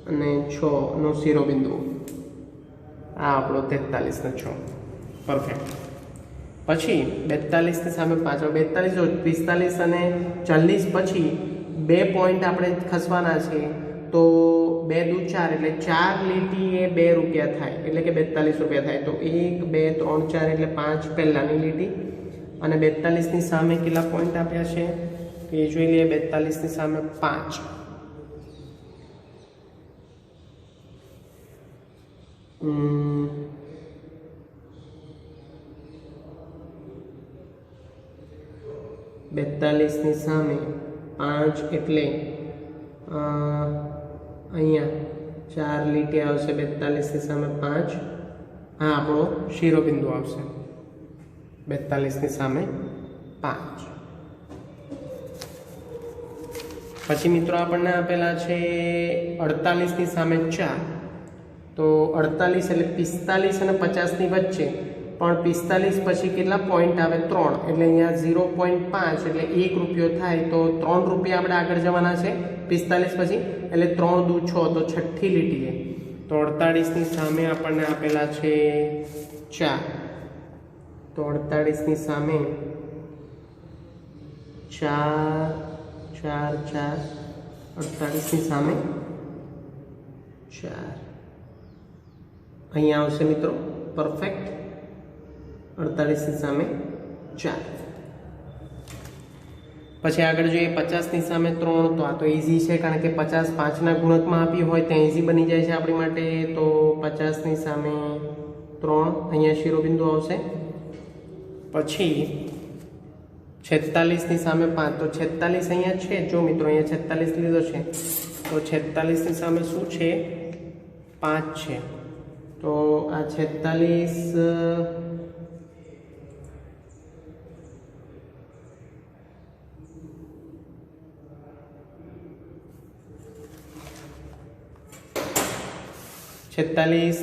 અને 6નો શિરોબિંદુ. આ આપણો 43 ને 6, પરફેક્ટ. પછી 42ની સામે 5, 42 45 અને 40 પછી 2 પોઈન્ટ આપણે ખસવાના છે. તો 2 દૂ 4 એટલે 4 લીટી એ 2 રૂપિયા થાય, એટલે કે 42 રૂપિયા થાય. તો 1 2 3 4 એટલે 5 પહેલાની લીટી. અને 42ની સામે કેટલા પોઈન્ટ આપ્યા છે એ જોઈ લઈએ. 42ની સામે 5. બેતાલીસની સામે 5 એટલે અહીંયા 4 લીટી આવશે, 42 ની સામે 5, આ આપણો શિરોબિંદુ આવશે, 42 ની સામે 5. પછી મિત્રો આપણને આપેલા છે 48 ની સામે 4, તો 48 એટલે 45 અને 50 ની વચ્ચે, પણ 45 પછી કેટલા પોઈન્ટ આવે? 3, એટલે અહીંયા 0.5 એટલે 1 રૂપિયો થાય, તો 3 રૂપિયા આપણે આગળ જવાના છે 45 પછી, એટલે 3 દુ 6, તો છઠ્ઠી લીટીએ. તો 48 ની સામે આપણને આપેલા છે 4, તો 48 ની સામે 4 4 4, 48 ની સામે 4, અહીંયા આવશે મિત્રો પરફેક્ટ, 48 ની સામે 4. પછી આગળ જોઈએ 50 ની સામે 3, તો આ તો ઇઝી છે, કારણ કે 50 5ના ગુણકમાં આપી હોય ત્યાં ઇઝી બની જાય છે આપણી માટે. તો 50 ની સામે 3, અહીંયા શિરોબિંદુ આવશે. પછી 46 ની સામે 5, તો 46 અહીંયા છે, જો મિત્રો અહીંયા 46 લીધો છે, તો 46 ની સામે શું છે? 5 છે. તો આ 46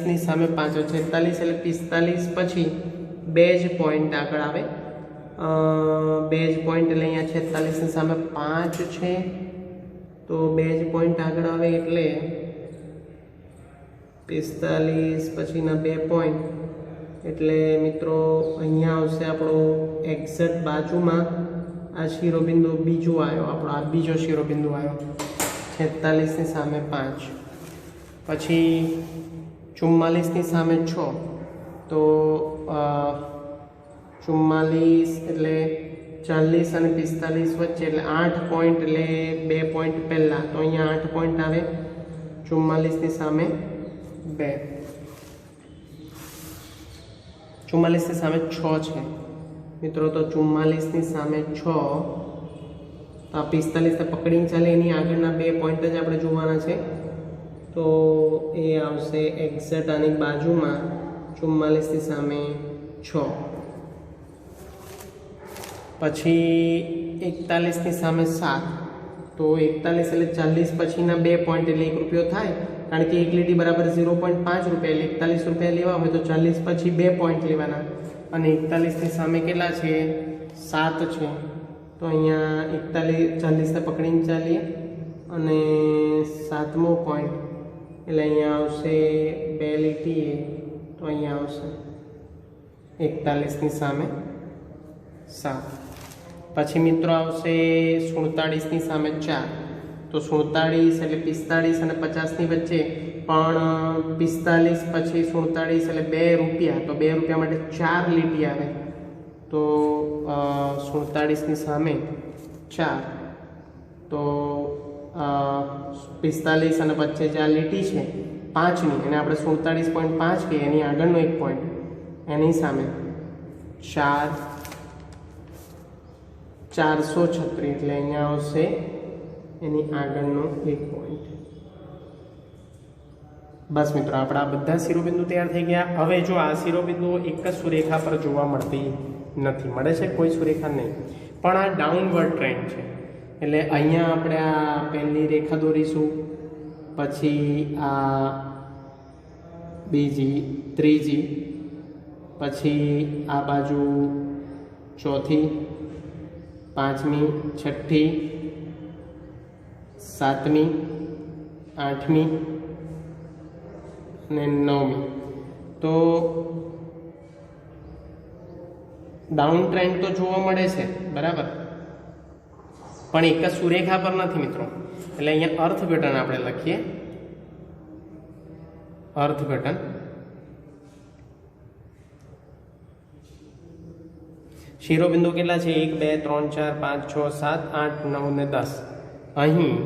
ની સામે 5, 46 એટલે 45 પછી 2 જ પોઈન્ટ આગળ આવે, 2 જ પોઈન્ટ, એટલે અહીંયા 46 ની સામે 5 છે, તો 2 જ પોઈન્ટ આગળ આવે એટલે 45 પછીના 2 પોઈન્ટ, એટલે મિત્રો અહીંયા આવશે આપણો એક્ઝેક્ટ બાજુમાં આ શિરોબિંદુ બીજું આવ્યો, આપણો આ બીજો શિરોબિંદુ આવ્યો 46 ની સામે 5. પછી 44 ની સામે 6, તો 44 એટલે 40 અને 45 વચ્ચે, એટલે 8 પોઈન્ટ, એટલે 2 પોઈન્ટ પહેલાં, તો અહીંયા 8 પોઈન્ટ આવે, 44 ની સામે 2, 44 ની સામે 6 છે મિત્રો, તો 44 ની સામે 6, તો આ 45 પકડીને ચાલે, એની આગળના 2 પોઈન્ટ જ આપણે જોવાના છે, તો એ આવશે એક્ઝેક્ટ આની બાજુમાં 44 ની સામે 6. પછી 41 ની સામે 7, તો 41 એટલે 40 પછીના 2 પોઈન્ટ, એટલે 1 રૂપિયો થાય, કારણ કે 1 લીટી બરાબર 0.5 રૂપિયા, એટલે 41 રૂપિયા લેવા હોય તો 40 પછી 2 પોઈન્ટ લેવાના, અને 41 ની સામે કેટલા છે? 7 છે, તો અહીંયા 40 પકડીને ચાલીએ, અને 7મો પોઈન્ટ, એટલે અહીંયા આવશે 2 લીટીએ, તો અહીંયા આવશે 41 ની સામે 7. પછી મિત્રો આવશે 47 ની સામે 4, તો 47 એટલે 45 અને 50 ની વચ્ચે, પણ 45 પછી 47 એટલે 2 રૂપિયા, તો 2 રૂપિયા માટે 4 લીટી આવે, તો 47 ની સામે 4, તો 45 અને વચ્ચે જે આ લીટી છે 5ની, એને આપણે 47.5 કહીએ, એની આગળનો 1 પોઈન્ટ, એની સામે 4 436, એટલે અહીંયા આવશે એની આગળનો 1 પોઈન્ટ. બસ મિત્રો, આપણા બધા શિરોબિંદુ તૈયાર થઈ ગયા. હવે જો આ શિરોબિંદુઓ એક જ સુરેખા પર જોવા મળતી નથી, મળે છે કોઈ સુરેખા નહીં, પણ આ ડાઉનવર્ડ ટ્રેન્ડ છે, એટલે અહીંયા આપણે આ પહેલી રેખા દોરીશું, પછી આ બીજી, ત્રીજી, પછી આ બાજુ ચોથી, 5મી, 6ઠ્ઠી, 7મી, 8મી અને 9મી. તો ડાઉન ટ્રેન્ડ તો જોવા મળે છે, બરાબર, પણ એક જ સુરેખા પર નથી મિત્રો. એટલે અહીંયા અર્થઘટન આપણે લખીએ, અર્થઘટન. શિરોબિંદુ કેટલા છે? 1 2 3 4 5 6 7 8 9 ને 10. અહીં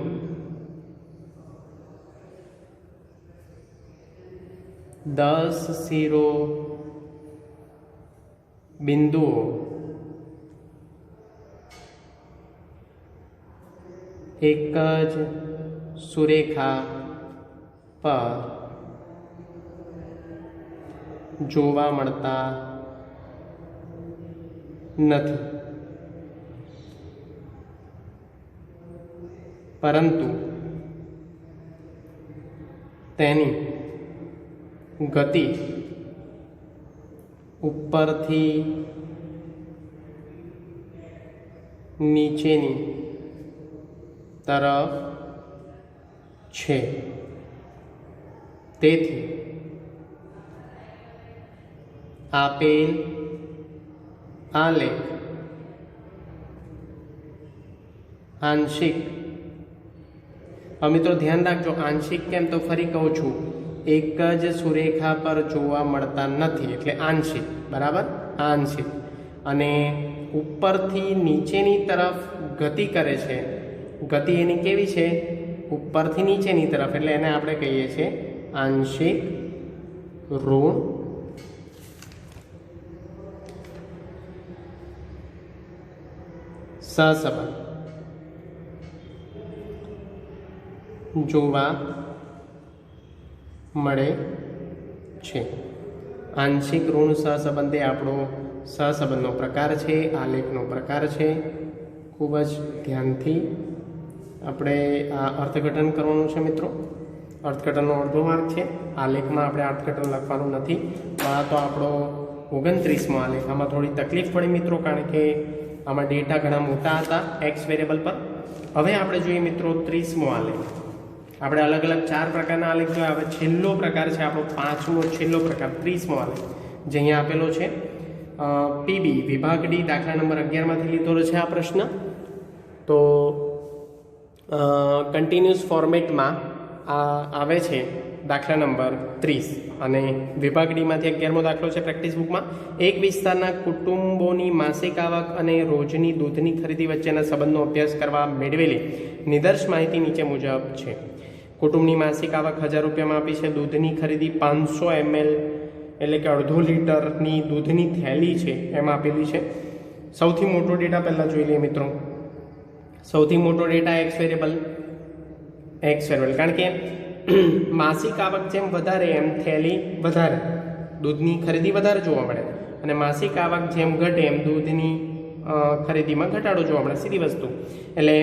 દસ શિરો બિંદુઓ એક જ સુરેખા પર જોવા મળતા નથી, પરંતુ તેની ગતિ ઉપરથી નીચેની તરફ છે. તેથી આપેલ આલેખ આંશિક, મિત્રો ધ્યાન રાખજો, આંશિક કેમ તો ફરી કહું છું, એક જ સુરેખા પર જોવા મળતા નથી એટલે આંશિક, બરાબર, આંશિક, અને ઉપરથી નીચેની તરફ ગતિ કરે છે. ગતિ એની કેવી છે? ઉપરથી નીચેની તરફ, એટલે એને આપણે કહીએ છીએ આંશિક ઋણ સહસંબંધ જોવા મળે છે. આંશિક ઋણ સહસંબંધ એ આપણો સહસંબંધનો પ્રકાર છે, આલેખનો પ્રકાર છે. ખૂબ જ ધ્યાનથી આપણે આ અર્થઘટન કરવાનું છે મિત્રો. અર્થઘટનનો અડધો માર્ક છે. આલેખમાં આપણે અર્થઘટન લખવાનું નથી. આ તો આપણો 29મો આલેખ. આમાં થોડી તકલીફ પડી મિત્રો, કારણ કે આમાં ડેટા ઘણા મોટા હતા એક્સ વેરિયેબલ પર. હવે આપણે જોઈએ મિત્રો 30મો આલેખ. આપણે અલગ અલગ 4 પ્રકારના આલેખ જોયા. હવે છેલ્લો પ્રકાર છે આપણો 5મો છેલ્લો પ્રકાર 30મો આલેખ, જે અહીંયા આપેલો છે. પીબી વિભાગ ડી દાખલા નંબર 11માંથી લીધેલો છે આ પ્રશ્ન. તો કન્ટિન્યુઅસ ફોર્મેટમાં આ આવે છે દાખલા નંબર 30 અને વિભાગ ડીમાંથી 11મો દાખલો છે પ્રેક્ટિસ બુકમાં. એક વિસ્તારના કુટુંબોની માસિક આવક અને રોજની દૂધની ખરીદી વચ્ચેના સંબંધનો અભ્યાસ કરવા મેળવેલી નિદર્શ માહિતી નીચે મુજબ છે. કુટુંબની માસિક આવક 1000 રૂપિયામાં આપી છે. દૂધની ખરીદી 500 ml એટલે કે અડધો લીટરની દૂધની થેલી છે એમાં આપેલી છે. સૌથી મોટો ડેટા પહેલાં જોઈ લઈએ મિત્રો. સૌથી મોટો ડેટા એક્સ વેરિયેબલ, કારણ કે માસિક આવક જેમ વધારે એમ થેલી વધારે, દૂધની ખરીદી વધારે જોવા મળે, અને માસિક આવક જેમ ઘટે એમ દૂધની ખરીદીમાં ઘટાડો જોવા મળે, સીધી વસ્તુ. એટલે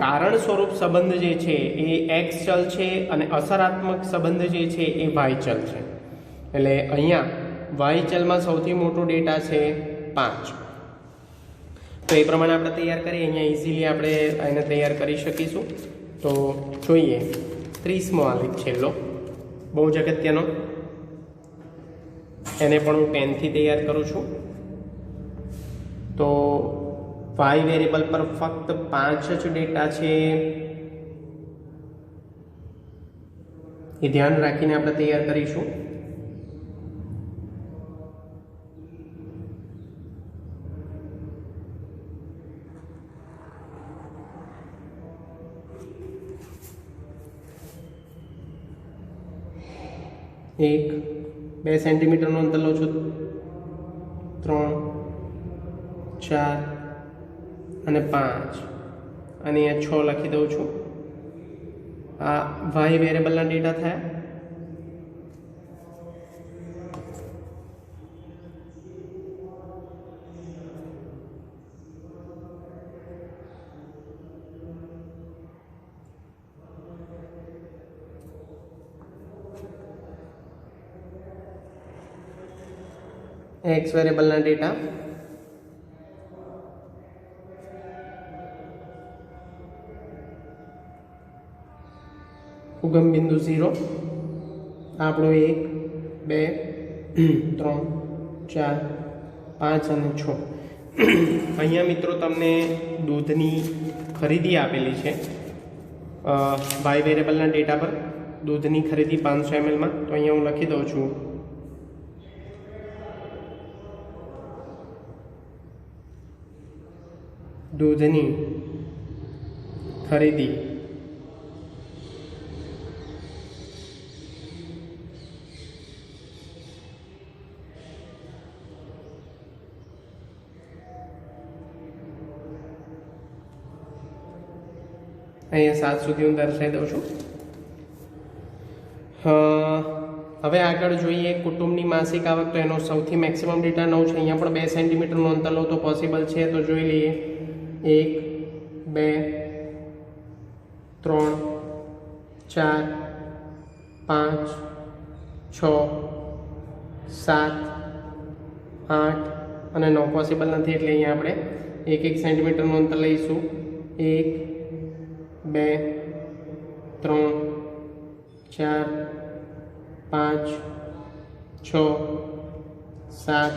કારણ સ્વરૂપ સંબંધ જે છે એ એક્સ ચલ છે અને અસરાત્મક સંબંધ જે છે એ વાય ચલ છે. એટલે અહીંયા વાય ચલમાં સૌથી મોટો ડેટા છે 5. તો એ પ્રમાણે આપણે તૈયાર કરીએ. અહીંયા ઇઝીલી આપણે એને તૈયાર કરી શકીશું. તો જોઈએ 30મો આલેખ છેલ્લો, બહુ જ અગત્યનો. એને પણ હું પેનથી તૈયાર કરું છું. તો વાય વેરિયેબલ પર ફક્ત 5 જ ડેટા છે, એ ધ્યાન રાખીને આપણે તૈયાર કરીશું. એક 2 સેન્ટીમીટરનું અંતર લઉં છું, 3, 4 અને 5, અને અહીંયા 6 લખી દઉં છું. આ વાય વેરિયેબલના ડેટા થયા. એક્સ વેરિયેબલના ડેટા ઉગમ બિંદુ 0 આપણો 1, 2, 3, 4, 5 અને 6. અહીંયા મિત્રો તમને દૂધની ખરીદી આપેલી છે વાય વેરિયેબલના ડેટા પર. દૂધની ખરીદી 500 ml માં. તો અહીંયા હું લખી દઉં છું દૂધની ખરીદી અહીંયા 7 સુધી હું દર્શાવી દઉં છું. હવે આગળ જોઈએ કુટુંબની માસિક આવક, તો એનો સૌથી મેક્સિમમ ડેટા 9 છે. અહીંયા પણ 2 સેન્ટીમીટરનું અંતર લો તો પોસિબલ છે, તો જોઈ લઈએ. 1 2 3 4 5 6 7 8 અને 9 પોસિબલ નથી, એટલે અહીંયા આપણે 1 સેન્ટીમીટરનું અંતર લઈશું. 1 2 3 4 5 6 7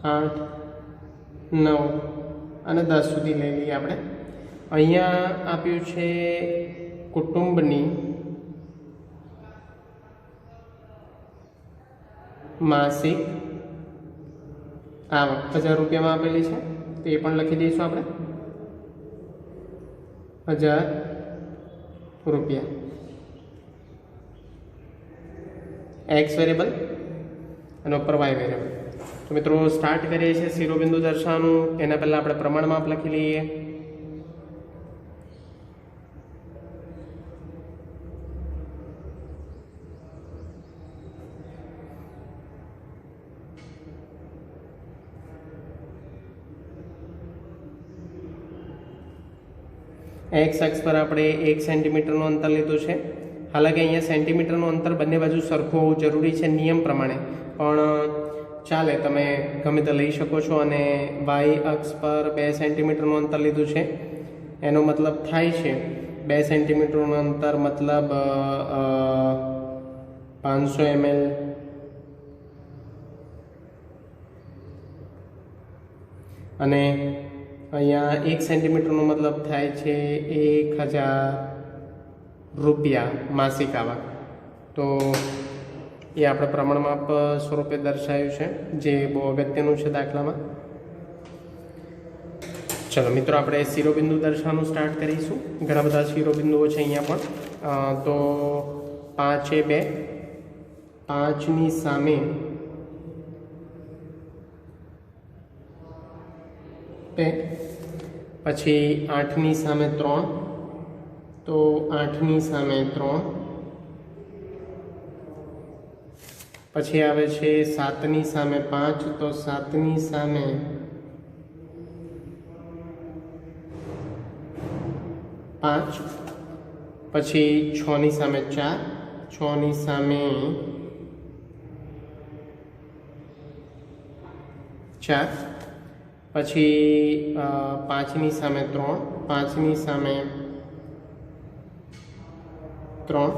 8 9 અને 10 સુધી લઈ લઈએ આપણે. અહીંયા આપ્યું છે કુટુંબની માસિક આવક 1000 રૂપિયામાં આપેલી છે, તો એ પણ લખી દઈશું આપણે. 1000 રૂપિયા. એક્સ વેરિયેબલ અને ઉપર વાય વેરિયેબલ. તો મિત્રો સ્ટાર્ટ કરીએ છીએ શિરોબિંદુ દર્શાવવાનું. એના પહેલાં આપણે પ્રમાણ માપ લખી લઈએ. એક્સ અક્ષ પર આપણે 1 સેન્ટીમીટરનું અંતર લીધું છે. હાલાકી અહીંયા સેન્ટીમીટરનું અંતર બંને બાજુ સરખું હોવું જરૂરી છે નિયમ પ્રમાણે, પણ ચાલે, તમે ગમે તે લઈ શકો છો. અને વાય અક્ષ પર 2 સેન્ટીમીટરનું અંતર લીધું છે. એનો મતલબ થાય છે 2 સેન્ટીમીટરનું અંતર મતલબ 500 ml. અને અહીંયા 1 સેન્ટીમીટરનો મતલબ થાય છે 1000 રૂપિયા માસિક આવક. તો એ આપણે પ્રમાણમાપ સ્વરૂપે દર્શાવ્યું છે, જે બહુ અગત્યનું છે દાખલામાં. ચલો મિત્રો, આપણે શિરોબિંદુ દર્શાવવાનું સ્ટાર્ટ કરીશું. ઘણા બધા શિરોબિંદુઓ છે અહીંયા પણ. તો 5 એ 2, 5ની સામે 2, પછી 8ની સામે 3, તો 8ની સામે 3, પછી આવે છે 7ની સામે 5, તો 7ની સામે 5, પછી 6ની સામે 4, 6ની સામે 4, પછી 5ની સામે 3, 5ની સામે 3,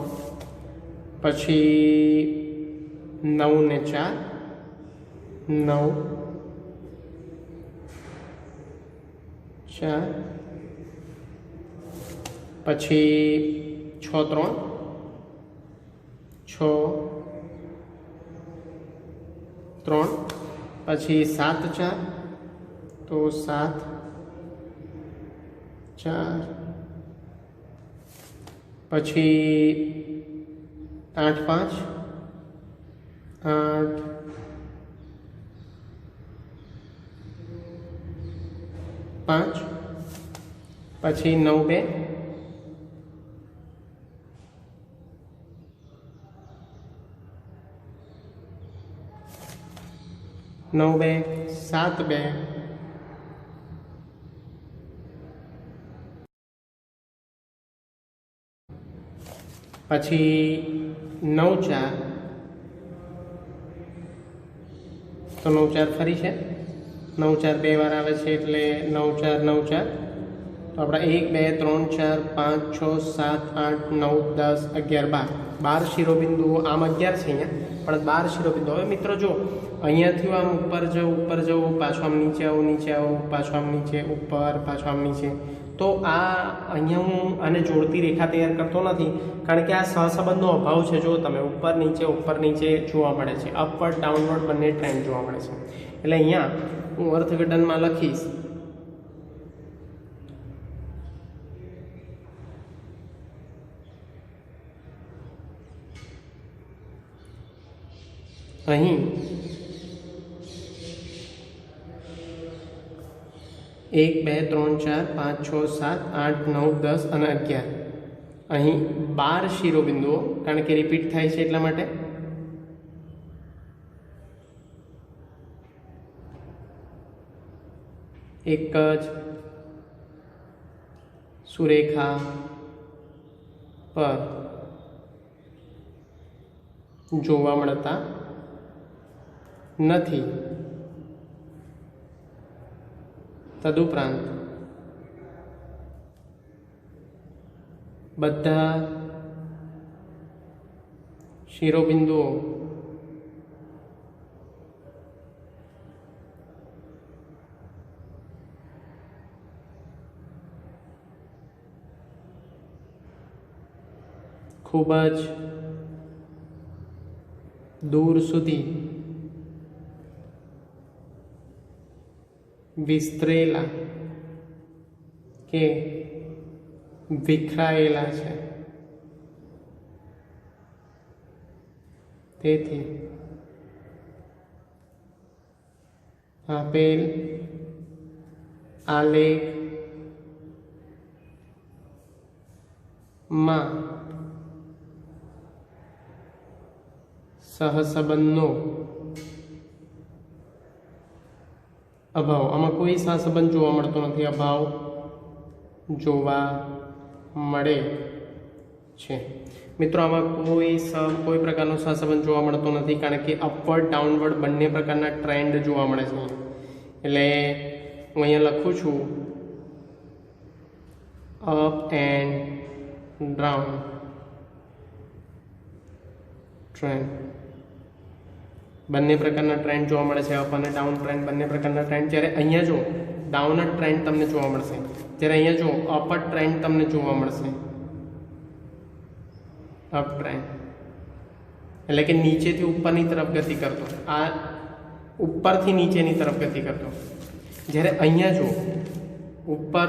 પછી 9 ને 4, 9 4, પછી 6 3, 6 3, પછી 7 4, તો 7 4, પછી 8 5, 8 5, પછી 9 2, 9 2, 7 2, પછી 9 4, તો 9 4 ફરી છે. 9 4 2 વાર આવે છે, એટલે 9 4 9 4. તો આપણા 1 2 3 4 5 6 7 8 9 10 11 12 શિરોબિંદુઓ. આમ 11 છે અહીંયા, પણ 12 શિરોબિંદુ. હવે મિત્રો જો અહીંયાથી આમ ઉપર જવું, પાછું આમ નીચે આવું, નીચે આવું, પાછું આમ નીચે, ઉપર, પાછું આમ નીચે. તો આ અહીંયા હું આને જોડતી રેખા તૈયાર કરતો નથી, કારણ કે આ સહસંબંધનો અભાવ છે. જો તમે ઉપર નીચે જોવા મળે છે, અપવર્ડ ડાઉનવર્ડ બંને ટ્રેન્ડ જોવા મળે છે. એટલે અહીંયા હું અર્થઘટનમાં લખીશ અહીં 1 2 3 4 5 6 7 8 9 10 અને 11. અહીં 12 શિરોબિંદુઓ, કારણ કે રિપીટ થાય છે એટલા માટે. એક જ સુરેખા પર જોવા મળતા નથી. તદુપરાંત બધા શિરોબિંદુઓ ખૂબ જ દૂર સુધી વિસ્તરેલા કે વિખરાયેલા છે. તેથી આપેલ આલેખમાં સહસંબંધનો અભાવ, આમાં કોઈ સહસંબંધ જોવા મળતો નથી, અભાવ જોવા મળે છે. મિત્રો આમાં કોઈ પ્રકારનો સહસંબંધ જોવા મળતો નથી, કારણ કે અપવર્ડ ડાઉનવર્ડ બંને પ્રકારના ટ્રેન્ડ જોવા મળે છે. એટલે હું અહીંયા લખું છું અપ એન્ડ ડાઉન ટ્રેન્ડ, બંને પ્રકારના ટ્રેન્ડ જોવા મળે છે. અપ અને ડાઉન ટ્રેન્ડ બંને પ્રકારના ટ્રેન્ડ. જ્યારે અહીંયા જો ડાઉન ટ્રેન્ડ તમને જોવા મળશે, જ્યારે અહીંયા જો અપ ટ્રેન્ડ તમને જોવા મળશે. અપ ટ્રેન્ડ એટલે કે નીચેથી ઉપરની તરફ ગતિ કરતો, આ ઉપરથી નીચેની તરફ ગતિ કરતો. જ્યારે અહીંયા જો ઉપર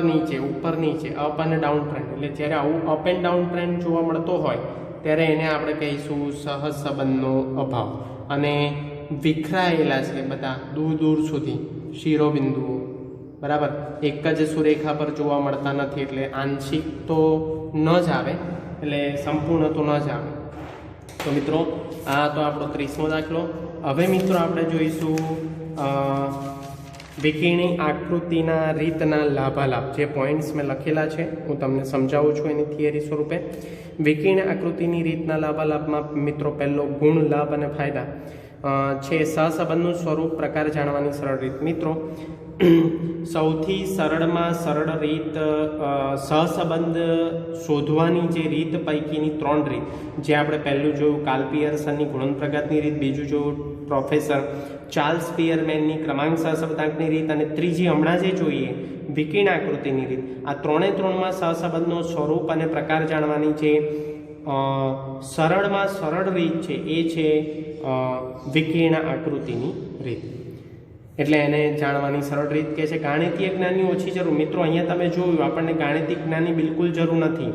નીચે અપ અને ડાઉન ટ્રેન્ડ, એટલે જ્યારે આવું અપ એન્ડ ડાઉન ટ્રેન્ડ જોવા મળતો હોય ત્યારે એને આપણે કહીશું સહસંબંધનો અભાવ. અને વિખરાયેલા છે બધા દૂર દૂર સુધી શિરોબિંદુઓ, બરાબર, એક જ સુરેખા પર જોવા મળતા નથી. એટલે આંશિક તો ન જ આવે, એટલે સંપૂર્ણ તો ન જ આવે. તો મિત્રો આ તો આપણો 30મો દાખલો. હવે મિત્રો આપણે જોઈશું વિકિરણી આકૃતિના રીતના લાભાલાભ. જે પોઈન્ટ્સ મેં લખેલા છે હું તમને સમજાવું છું એની થિયરી સ્વરૂપે. વિકિરણ આકૃતિની રીતના લાભાલાભમાં મિત્રો પહેલો ગુણ, લાભ અને ફાયદા છે. સહસંબંધનું સ્વરૂપ, પ્રકાર જાણવાની સરળ રીત. મિત્રો સૌથી સરળમાં સરળ રીત સહસંબંધ શોધવાની જે રીત પૈકીની 3 રીત, જે આપણે પહેલું જોયું કાર્લ પિયર્સનની ગુણનપ્રઘાતની રીત, બીજું જોયું પ્રોફેસર ચાર્લ્સ સ્પીયરમેનની ક્રમાંક સહસંબંધાંકની રીત, અને ત્રીજી હમણાં જે જોઈએ વિકિરણ આકૃતિની રીત. આ 3માં સહસંબંધનો સ્વરૂપ અને પ્રકાર જાણવાની જે સરળમાં સરળ રીત છે એ છે વિકિરણ આકૃતિની રીત. એટલે એને જાણવાની સરળ રીત કહે છે. ગાણિતીય જ્ઞાનની ઓછી જરૂર. મિત્રો અહીંયા તમે જોયું આપણને ગાણિતિક જ્ઞાનની બિલકુલ જરૂર નથી.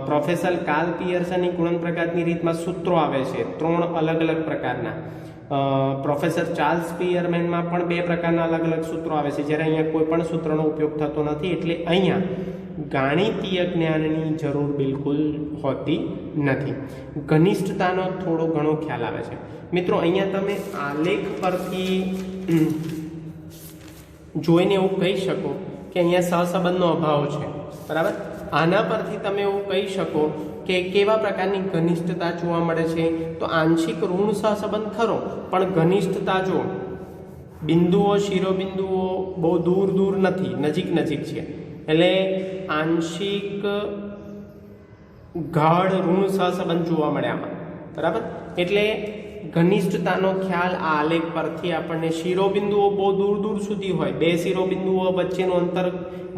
પ્રોફેસર કાર્લ પિયર્સનની ગુણનપ્રઘાતની રીતમાં સૂત્રો આવે છે 3 અલગ અલગ પ્રકારના. પ્રોફેસર ચાર્લ્સ સ્પીયરમેનમાં પણ 2 પ્રકારના અલગ અલગ સૂત્રો આવે છે, જ્યારે અહીંયા કોઈ પણ સૂત્રનો ઉપયોગ થતો નથી. એટલે અહીંયા ગાણિતીય જ્ઞાનની જરૂર બિલકુલ હોતી નથી. ઘનિષ્ઠતાનો થોડો ઘણો ખ્યાલ આવે છે. મિત્રો અહીંયા તમે આલેખ પરથી જોઈને એવું કહી શકો કે અહીંયા સહસંબંધનો અભાવ છે, બરાબર. આના પરથી તમે એવું કહી શકો કે કેવા પ્રકારની ઘનિષ્ઠતા જોવા મળે છે. તો આંશિક ઋણ સહસંબંધ ખરો, પણ ઘનિષ્ઠતા જો બિંદુઓ, શિરોબિંદુઓ બહુ દૂર દૂર નથી, નજીક નજીક છે. એટલે આંશિક ગાઢ ઋણ સહસંબંધ જોવા મળે આમાં, બરાબર. એટલે ઘનિષ્ઠતાનો ખ્યાલ આ આલેખ પરથી આપણને, શિરોબિંદુઓ બહુ દૂર દૂર સુધી હોય, 2 શિરોબિંદુઓ વચ્ચેનું અંતર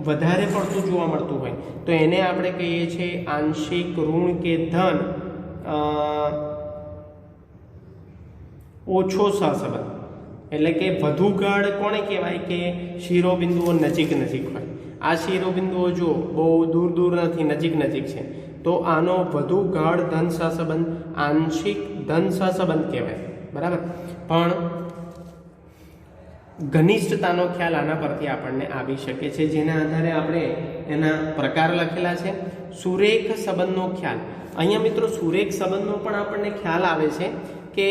વધારે પડતું જોવા મળતું હોય તો એને આપણે કહીએ છીએ આંશિક ઋણ કે ધન ઓછો સહસંબંધ. એટલે કે વધુ ગાઢ કોને કહેવાય કે શિરોબિંદુઓ નજીક નજીક હોય. આ શિરોબિંદુઓ જો બહુ દૂર દૂર નથી, નજીક નજીક છે, તો આનો વધુ ગાઢ ધન સહસંબંધ આંશિક ધન સહસંબંધ કહેવાય, બરાબર. પણ ઘનિષ્ઠતાનો ખ્યાલ આના પરથી આપણને આવી શકે છે, જેના આધારે આપણે એના પ્રકાર લખેલા છે. સુરેખ સંબંધનો ખ્યાલ. અહીંયા મિત્રો સુરેખ સંબંધનો પણ આપણને ખ્યાલ આવે છે કે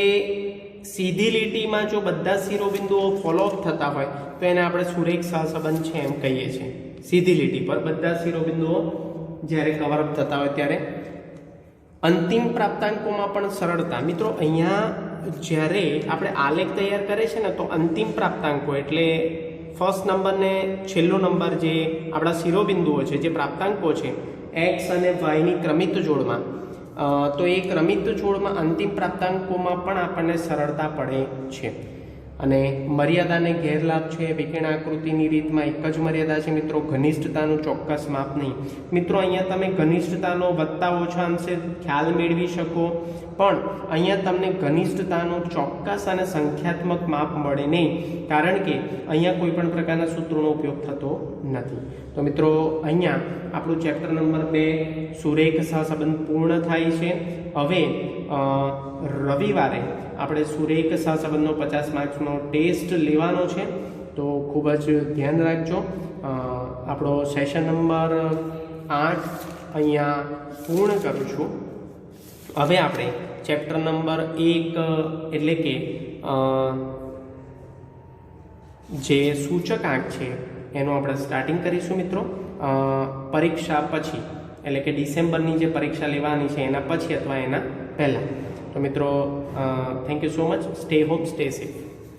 સીધી લીટીમાં જો બધા શિરોબિંદુઓ ફોલો અપ થતા હોય તો એને આપણે સુરેખ સહસંબંધ છે એમ કહીએ છીએ. સીધી લીટી પર બધા શિરોબિંદુઓ જ્યારે કવર અપ થતા હોય ત્યારે. અંતિમ પ્રાપ્તાંકોમાં પણ સરળતા. મિત્રો અહીંયા જ્યારે આપણે આલેખ તૈયાર કરે છે ને તો અંતિમ પ્રાપ્તાંકો એટલે ફર્સ્ટ નંબર ને છેલ્લો નંબર જે આપણા શિરોબિંદુઓ છે, જે પ્રાપ્તાંકો છે એક્સ અને વાયની ક્રમિત જોડમાં, તો એ ક્રમિત જોડમાં અંતિમ પ્રાપ્તાંકોમાં પણ આપણને સરળતા પડે છે. અને મર્યાદાને ગેરલાભ છે. વિકર્ણાકૃતિની રીતમાં એક જ મર્યાદા છે મિત્રો, ઘનિષ્ઠતાનું ચોક્કસ માપ નહીં. મિત્રો અહીંયા તમે ઘનિષ્ઠતાનો વત્તા ઓછા અંશે ખ્યાલ મેળવી શકો, પણ અહીંયા તમને ઘનિષ્ઠતાનો ચોક્કસ અને સંખ્યાત્મક માપ મળે નહીં, કારણ કે અહીંયા કોઈ પણ પ્રકારના સૂત્રોનો ઉપયોગ થતો નથી. તો મિત્રો અહીંયા આપણું ચેપ્ટર નંબર 2 સુરેખ સહસંબંધ પૂર્ણ થાય છે. હવે રવિવારે આપણે સુરેખ સહસંબંધનો 50 માર્ક્સનો ટેસ્ટ લેવાનો છે, તો ખૂબ જ ધ્યાન રાખજો. આપણો સેશન નંબર 8 અહીંયા પૂર્ણ કરું છું. હવે આપણે ચેપ્ટર નંબર 1 એટલે કે જે સૂચકાંક છે એનું આપણે સ્ટાર્ટિંગ કરીશું મિત્રો, પરીક્ષા પછી, એટલે કે ડિસેમ્બરની જે પરીક્ષા લેવાની છે એના પછી અથવા એના પહેલાં. તો મિત્રો thank you so much. Stay home, stay safe.